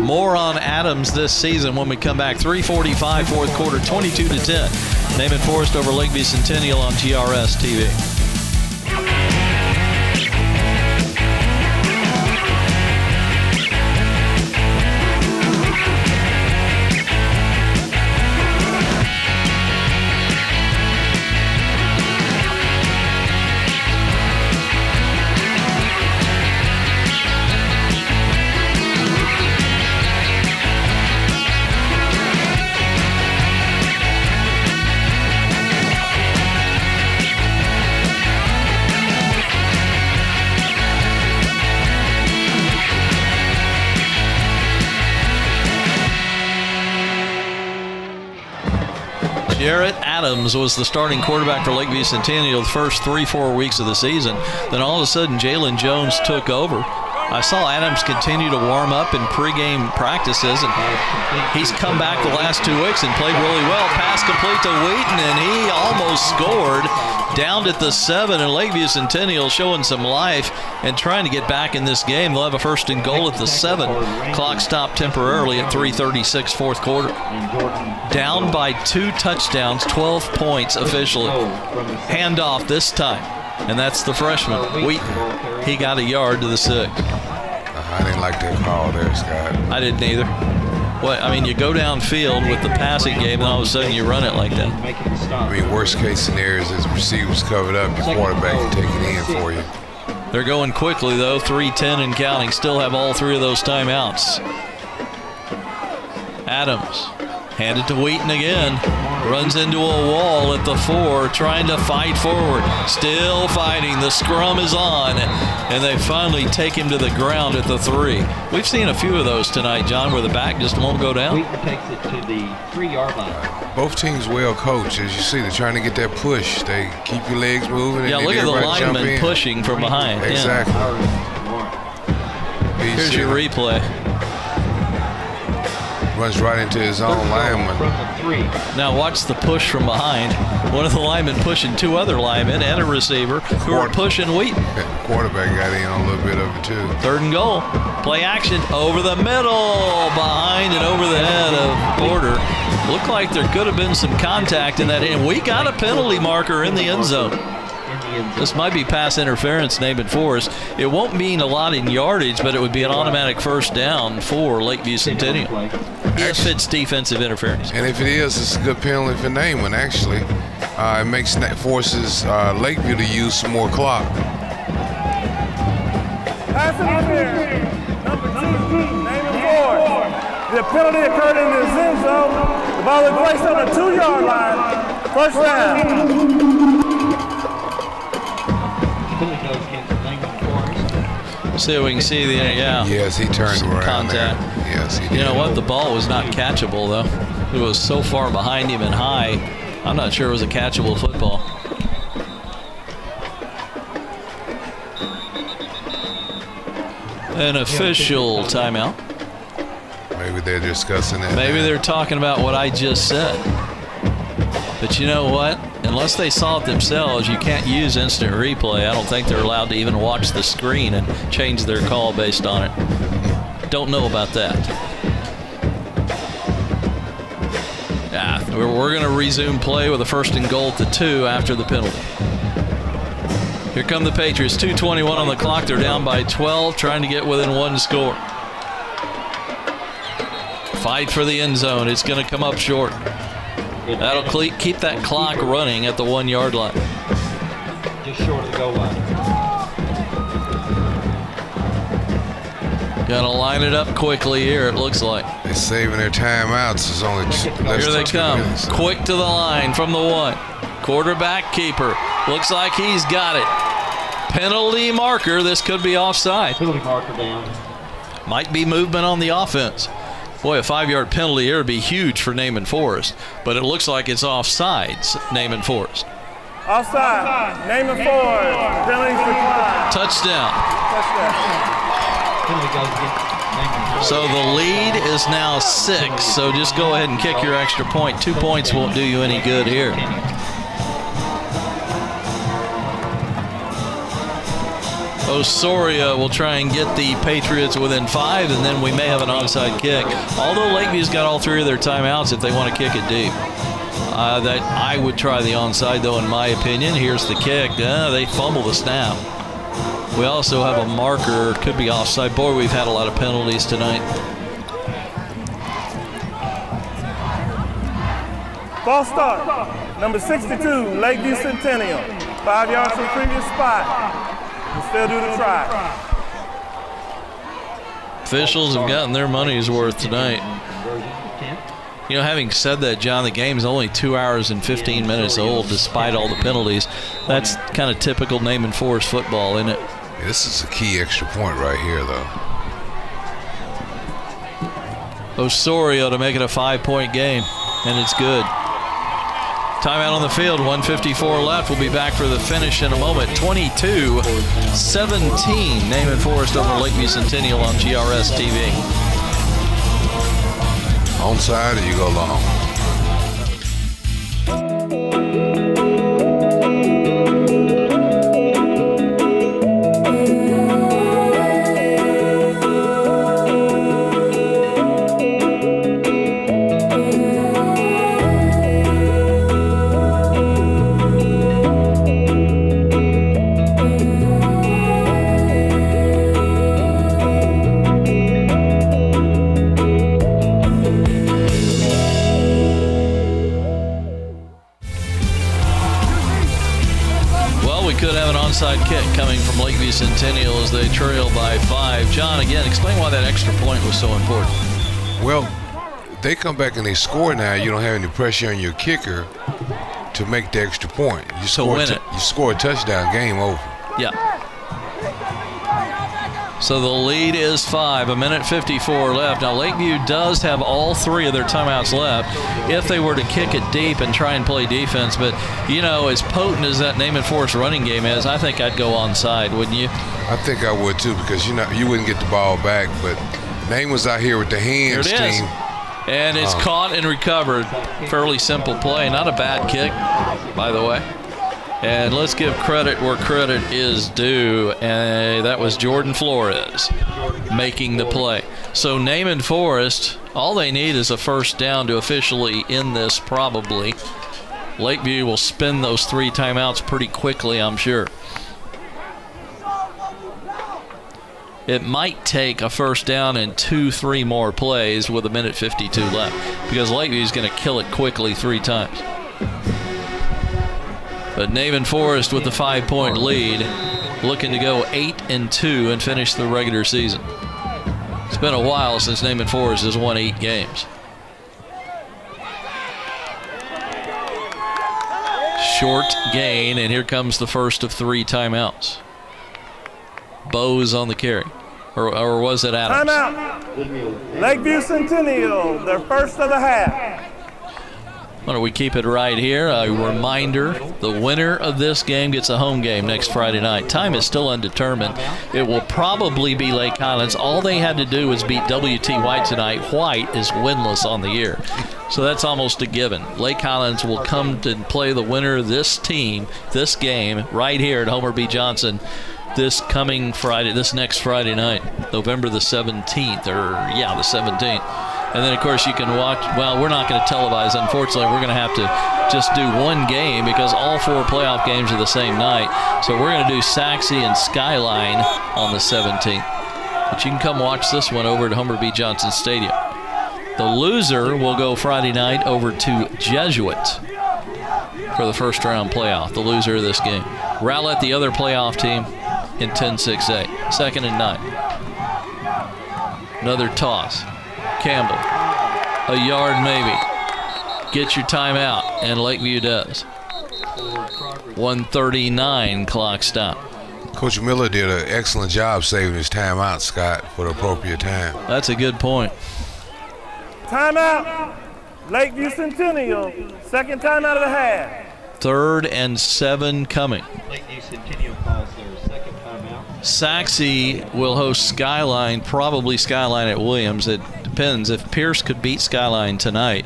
More on Adams this season when we come back. 3:45 fourth quarter, 22 to 10. Naaman Forest over Lakeview Centennial on GRS TV. Jarrett Adams was the starting quarterback for Lakeview Centennial the first 3-4 weeks of the season. Then all of a sudden, Jalen Jones took over. I saw Adams continue to warm up in pregame practices, and he's come back the last 2 weeks and played really well. Pass complete to Wheaton, and he almost scored. Downed at the 7, and Lakeview Centennial showing some life and trying to get back in this game. They'll have a first and goal at the 7. Clock stopped temporarily at 3:36 fourth quarter. Down by 2 touchdowns, 12 points officially. Handoff this time, and that's the freshman, Wheaton. He got a yard to the 6. I didn't like that call there, Scott. I didn't either. What, I mean, you go downfield with the passing game, and all of a sudden you run it like that. I mean, worst case scenario is his receivers covered up, your quarterback can take it in for you. They're going quickly, though. 3:10 and counting. Still have all 3 of those timeouts. Adams. Handed to Wheaton again. Runs into a wall at the 4, trying to fight forward. Still fighting. The scrum is on. And they finally take him to the ground at the 3. We've seen a few of those tonight, John, where the back just won't go down. Wheaton takes it to the 3-yard line. Both teams well coached. As you see, they're trying to get that push. They keep your legs moving. Yeah, and look at the everybody lineman pushing from behind. Exactly. Yeah. Here's your replay. Runs right into his own lineman. Now watch the push from behind. One of the linemen pushing 2 other linemen and a receiver who are pushing Wheaton. Quarterback got in on a little bit of it too. 3rd and goal. Play action over the middle, behind and over the head of Porter. Looked like there could have been some contact in that, and we got a penalty marker in the end zone. This might be pass interference, Naaman Forest. It won't mean a lot in yardage, but it would be an automatic first down for Lakeview Centennial if it's defensive interference. And if it is, it's a good penalty for Naaman, actually. It forces Lakeview to use some more clock. Pass interference. Number 2, Naaman Forest. The penalty occurred in the end zone. The ball is placed on the 2-yard line. First down. See if we can see the Yes, he turned around contact. there. Yes, he did. You know what? The ball was not catchable though. It was so far behind him and high. I'm not sure it was a catchable football. An official timeout. Maybe they're discussing that. Maybe they're talking about what I just said. But you know what? Unless they saw it themselves, you can't use instant replay. I don't think they're allowed to even watch the screen and change their call based on it. Don't know about that. Yeah, we're going to resume play with a 1st and goal at the 2 after the penalty. Here come the Patriots. 2:21 on the clock. They're down by 12, trying to get within 1 score. Fight for the end zone. It's going to come up short. That'll keep that clock running at the 1-yard line. Just short of the goal line. Gonna line it up quickly here, it looks like. They're saving their timeouts. It's only Here they come. Quick to the line from the 1. Quarterback keeper. Looks like he's got it. Penalty marker. This could be offside. Penalty marker down. Might be movement on the offense. Boy, a 5-yard penalty here would be huge for Naaman Forest, but it looks like it's offsides, Naaman Forest. Offside. Naaman Forest. Penalty declined. Touchdown. So the lead is now 6, so just go ahead and kick your extra point. 2 points won't do you any good here. Osorio will try and get the Patriots within 5, and then we may have an onside kick. Although Lakeview's got all 3 of their timeouts if they want to kick it deep. That I would try the onside, though, in my opinion. Here's the kick. They fumble the snap. We also have a marker. Could be offside. Boy, we've had a lot of penalties tonight. False start. Number 62, Lakeview Centennial. 5 yards from previous spot. We'll still do the try. Officials have gotten their money's worth tonight. You know, having said that, John, the game's only 2 hours and 15 minutes old despite all the penalties. That's kind of typical Naaman Forest football, isn't it? Yeah, this is a key extra point right here, though. Osorio to make it a 5-point game, and it's good. Timeout on the field, 1:54 left. We'll be back for the finish in a moment. 22-17, Naaman Forest over Lakeview Centennial on GRS TV. Onside or you go long? Onside kick coming from Lakeview Centennial as they trail by 5. John, again, explain why that extra point was so important. Well, they come back and they score now, you don't have any pressure on your kicker to make the extra point. You score, win it. You score a touchdown, game over. Yeah. So the lead is 5, a minute 54 left. Now Lakeview does have all 3 of their timeouts left if they were to kick it deep and try and play defense. But, you know, as potent as that Naaman Forest running game is, I think I'd go onside, wouldn't you? I think I would too, because you wouldn't get the ball back. But Naaman was out here with the hands Here it is. team. And it's caught and recovered. Fairly simple play. Not a bad kick, by the way. And let's give credit where credit is due. And that was Jordan Flores making the play. So Naaman Forest, all they need is a first down to officially end this probably. Lakeview will spend those 3 timeouts pretty quickly, I'm sure. It might take a first down and 2-3 more plays with a minute 52 left, because Lakeview is going to kill it quickly 3 times. But Naaman Forest with the 5-point lead, looking to go 8-2 and finish the regular season. It's been a while since Naaman Forest has won 8 games. Short gain, and here comes the first of 3 timeouts. Bose on the carry. Or was it Adams? Timeout. Lakeview Centennial, their first of the half. Why don't we keep it right here? A reminder, the winner of this game gets a home game next Friday night. Time is still undetermined. It will probably be Lake Highlands. All they had to do was beat W.T. White tonight. White is winless on the year. So that's almost a given. Lake Highlands will come to play the winner of this team, this game, right here at Homer B. Johnson this next Friday night, November the 17th, the 17th. And then, of course, you can watch. Well, we're not going to televise, unfortunately. We're going to have to just do one game because all 4 playoff games are the same night. So we're going to do Saxe and Skyline on the 17th. But you can come watch this one over at Homer B. Johnson Stadium. The loser will go Friday night over to Jesuit for the first round playoff, the loser of this game. Rowlett, the other playoff team, in 10-6A. 2nd and 9. Another toss. Campbell, a yard maybe. Get your timeout, and Lakeview does. 1:39 clock stop. Coach Miller did an excellent job saving his timeout, Scott, for the appropriate time. That's a good point. Timeout. Lakeview Centennial, 2nd timeout of the half. 3rd and 7 coming. Lakeview Centennial calls their 2nd timeout. Saxe will host Skyline, probably Skyline at Williams. It depends. If Pierce could beat Skyline tonight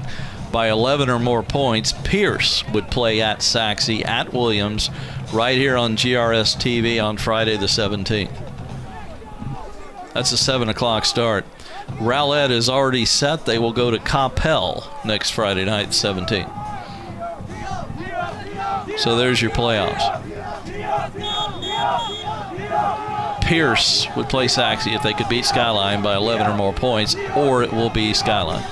by 11 or more points, Pierce would play at Saxe at Williams right here on GRS TV on Friday the 17th. That's a 7 o'clock start. Rowlett is already set. They will go to Coppell next Friday night, the 17th. So there's your playoffs. Pierce would play Saxe if they could beat Skyline by 11 or more points, or it will be Skyline.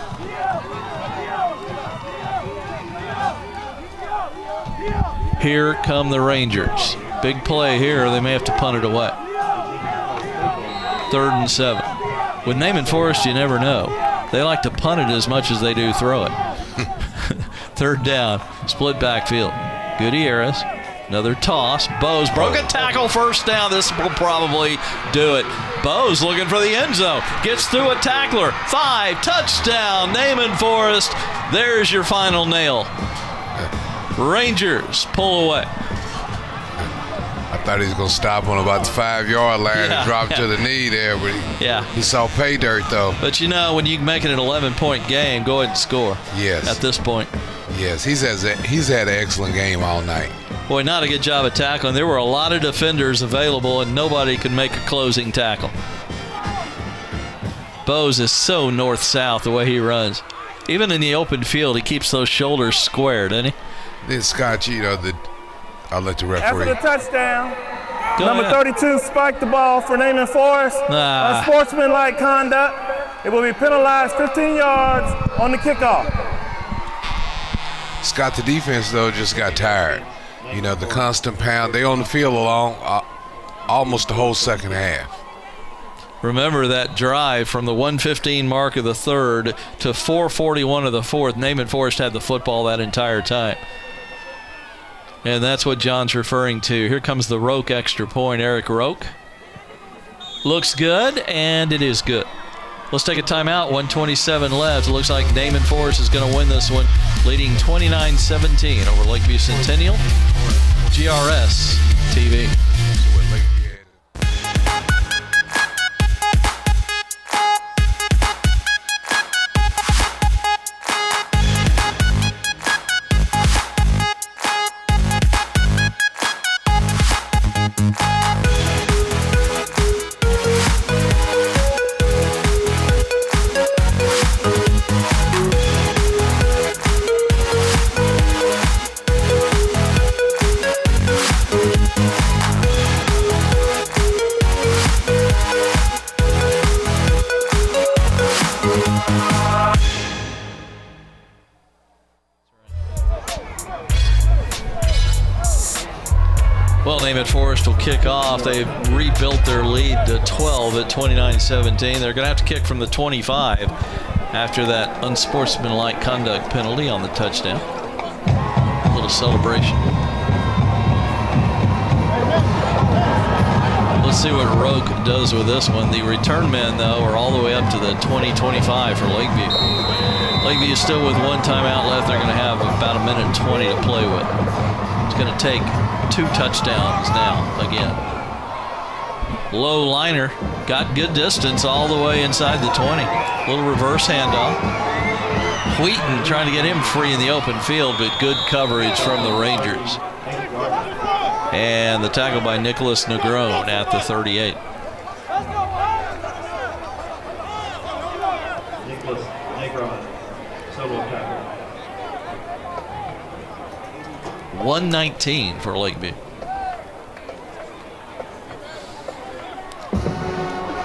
Here come the Rangers. Big play here. They may have to punt it away. 3rd and 7. With Naaman Forest, you never know. They like to punt it as much as they do throw it. 3rd down. Split backfield. Gutierrez. Another toss. Bose broke a tackle, first down. This will probably do it. Bose looking for the end zone. Gets through a tackler. 5, touchdown, Naaman Forest. There's your final nail. Rangers pull away. I thought he was going to stop on about the 5-yard line and drop to the knee there, but he saw pay dirt, though. But, you know, when you make it an 11-point game, go ahead and score. Yes. At this point. Yes, he's had an excellent game all night. Boy, not a good job of tackling. There were a lot of defenders available, and nobody could make a closing tackle. Bose is so north-south the way he runs. Even in the open field, he keeps those shoulders squared, doesn't he? Then, Scott, you know, I'll let the referee. After the touchdown, Go number ahead. 32 spiked the ball for Naaman Forest. Unsportsmanlike conduct. It will be penalized 15 yards on the kickoff. Scott, the defense, though, just got tired. You know, the constant pound. They on the field along almost the whole second half. Remember that drive from the 1:15 mark of the third to 4:41 of the fourth. Naaman Forest had the football that entire time. And that's what John's referring to. Here comes the Roke extra point. Eric Roke. Looks good, and it is good. Let's take a timeout. 1:27 left. It looks like Naaman Forest is going to win this one, leading 29-17 over Lakeview Centennial. GRS TV. Well, Naaman Forest will kick off. They've rebuilt their lead to 12 at 29-17. They're going to have to kick from the 25 after that unsportsmanlike conduct penalty on the touchdown. A little celebration. Let's see what Roke does with this one. The return men, though, are all the way up to the 20-25 for Lakeview. Lakeview is still with one timeout left. They're going to have about 1:20 to play with. It's going to take 2 touchdowns now again. Low liner, got good distance all the way inside the 20. Little reverse handoff. Wheaton trying to get him free in the open field, but good coverage from the Rangers. And the tackle by Nicholas Negron at the 38. Nicholas Negron, solo tackle. 1:19 for Lakeview.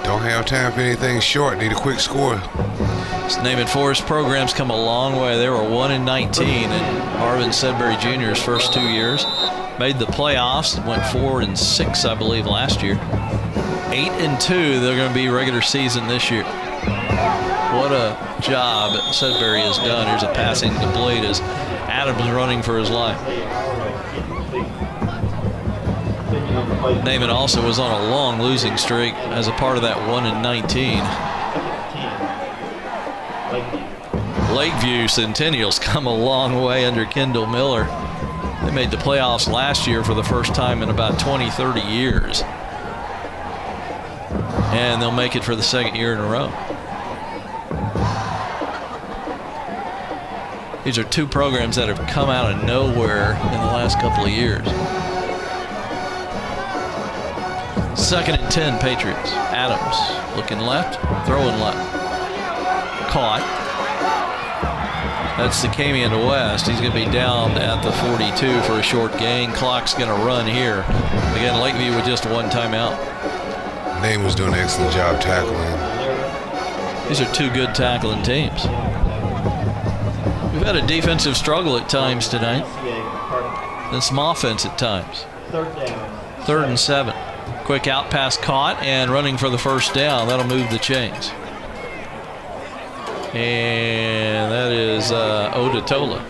Don't have time for anything short. Need a quick score. This Naaman Forest program's come a long way. They were 1-19 in Marvin Sudbury Jr.'s first 2 years. Made the playoffs. Went 4-6, I believe, last year. 8-2. They're going to be regular season this year. What a job Sudbury has done. Here's a passing complete as Adams running for his life. Naaman also was on a long losing streak as a part of that 1-19. Lakeview Centennial's come a long way under Kendall Miller. They made the playoffs last year for the first time in about 20-30 years. And they'll make it for the second year in a row. These are 2 programs that have come out of nowhere in the last couple of years. 2nd and 10, Patriots. Adams looking left, throwing left. Caught. That's Sakamian to West. He's going to be down at the 42 for a short gain. Clock's going to run here. Again, Lakeview with just 1 timeout. Naaman was doing an excellent job tackling. These are 2 good tackling teams. We've had a defensive struggle at times tonight, and some offense at times. 3rd and 7. Quick out pass caught and running for the first down. That'll move the chains. And that is Odatola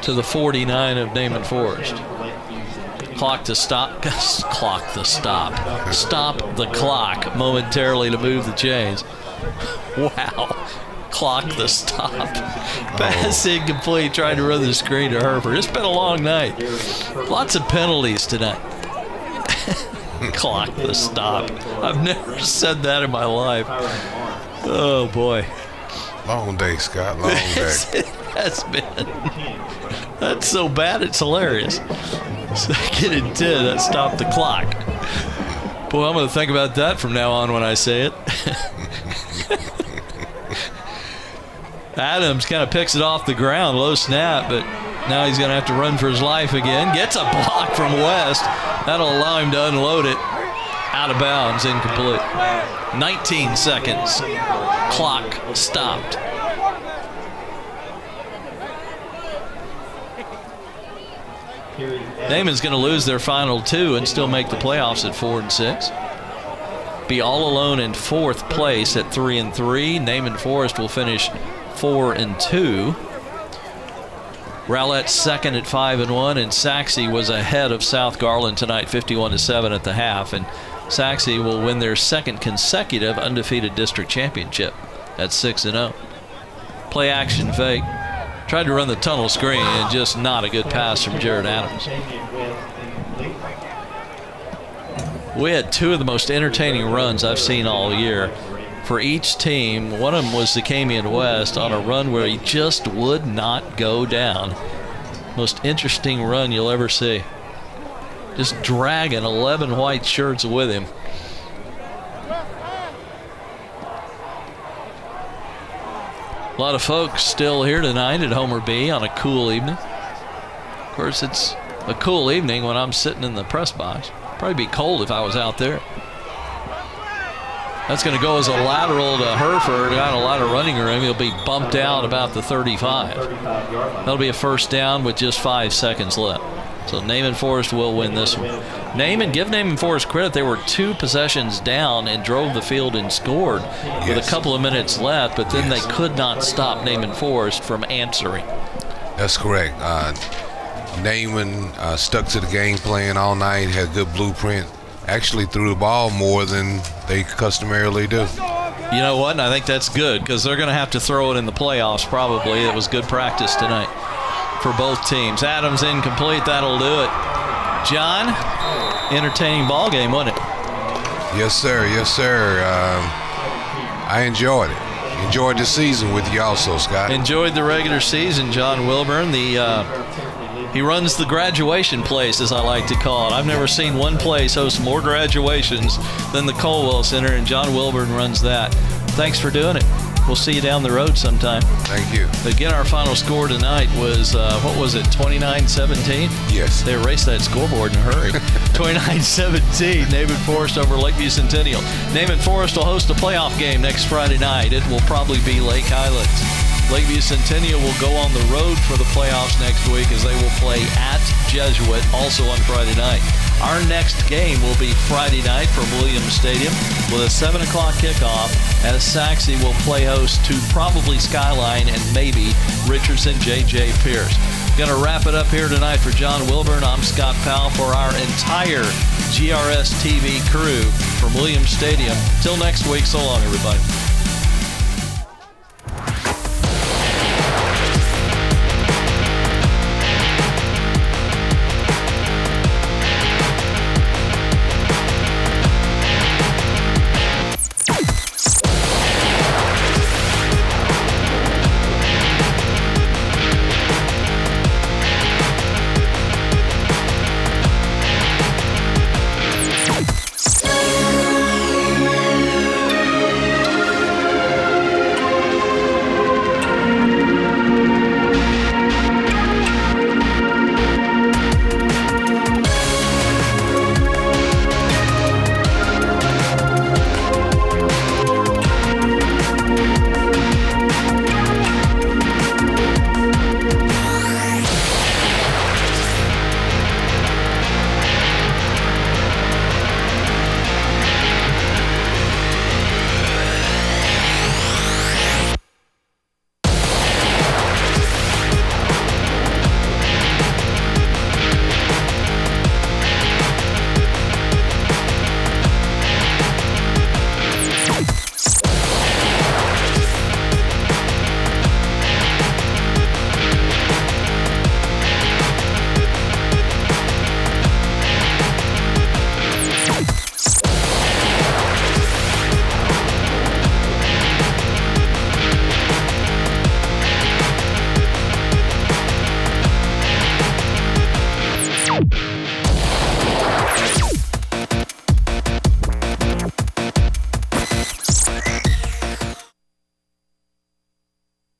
to the 49 of Naaman Forest. Clock to stop. Clock to stop. Stop the clock momentarily to move the chains. Wow. Clock the stop. Pass incomplete, trying to run the screen to Herford. It's been a long night. Lots of penalties tonight. Clock the stop. I've never said that in my life. Oh boy. Long day, Scott. Long day. It has been. That's so bad it's hilarious. 2nd and 10. That stopped the clock. Boy, I'm going to think about that from now on when I say it. Adams kind of picks it off the ground, low snap, but now he's going to have to run for his life again. Gets a block from West. That'll allow him to unload it. Out of bounds, incomplete. 19 seconds. Clock stopped. Naaman's going to lose their final 2 and still make the playoffs at 4-6. be all alone in 4th place at 3-3. Naaman Forest will finish 4-2. Rowlett second at 5-1, and Saxe was ahead of South Garland tonight, 51-7 at the half. And Saxe will win their 2nd consecutive undefeated district championship at 6-0. Play action fake. Tried to run the tunnel screen, and just not a good pass from Jared Adams. We had 2 of the most entertaining runs I've seen all year for each team. One of them was Zacamian West on a run where he just would not go down. Most interesting run you'll ever see. Just dragging 11 white shirts with him. A lot of folks still here tonight at Homer B on a cool evening. Of course, it's a cool evening when I'm sitting in the press box. Probably be cold if I was out there. That's going to go as a lateral to Hereford. Got a lot of running room. He'll be bumped out about the 35. That'll be a first down with just 5 seconds left. So Naaman Forest will win this one. Give Naaman Forest credit. They were 2 possessions down and drove the field and scored with a couple of minutes left, but then they could not stop Naaman Forest from answering. That's correct. Naaman stuck to the game plan all night, had a good blueprint. Actually threw the ball more than they customarily do. You know what? And I think that's good because they're going to have to throw it in the playoffs probably. It was good practice tonight for both teams. Adams incomplete. That'll do it. John, entertaining ball game, wasn't it? Yes, sir. Yes, sir. I enjoyed it. Enjoyed the season with you also, Scott. Enjoyed the regular season, John Wilburn. He runs the graduation place, as I like to call it. I've never seen one place host more graduations than the Colwell Center, and John Wilburn runs that. Thanks for doing it. We'll see you down the road sometime. Thank you. Again, our final score tonight was, 29-17? Yes. They erased that scoreboard in a hurry. 29-17, Naaman Forest over Lakeview Centennial. Naaman Forest will host a playoff game next Friday night. It will probably be Lake Highlands. Lakeview Centennial will go on the road for the playoffs next week as they will play at Jesuit, also on Friday night. Our next game will be Friday night from Williams Stadium with a 7 o'clock kickoff as Saxe will play host to probably Skyline and maybe Richardson J.J. Pierce. Going to wrap it up here tonight for John Wilburn. I'm Scott Powell for our entire GRS TV crew from Williams Stadium. Till next week, so long, everybody.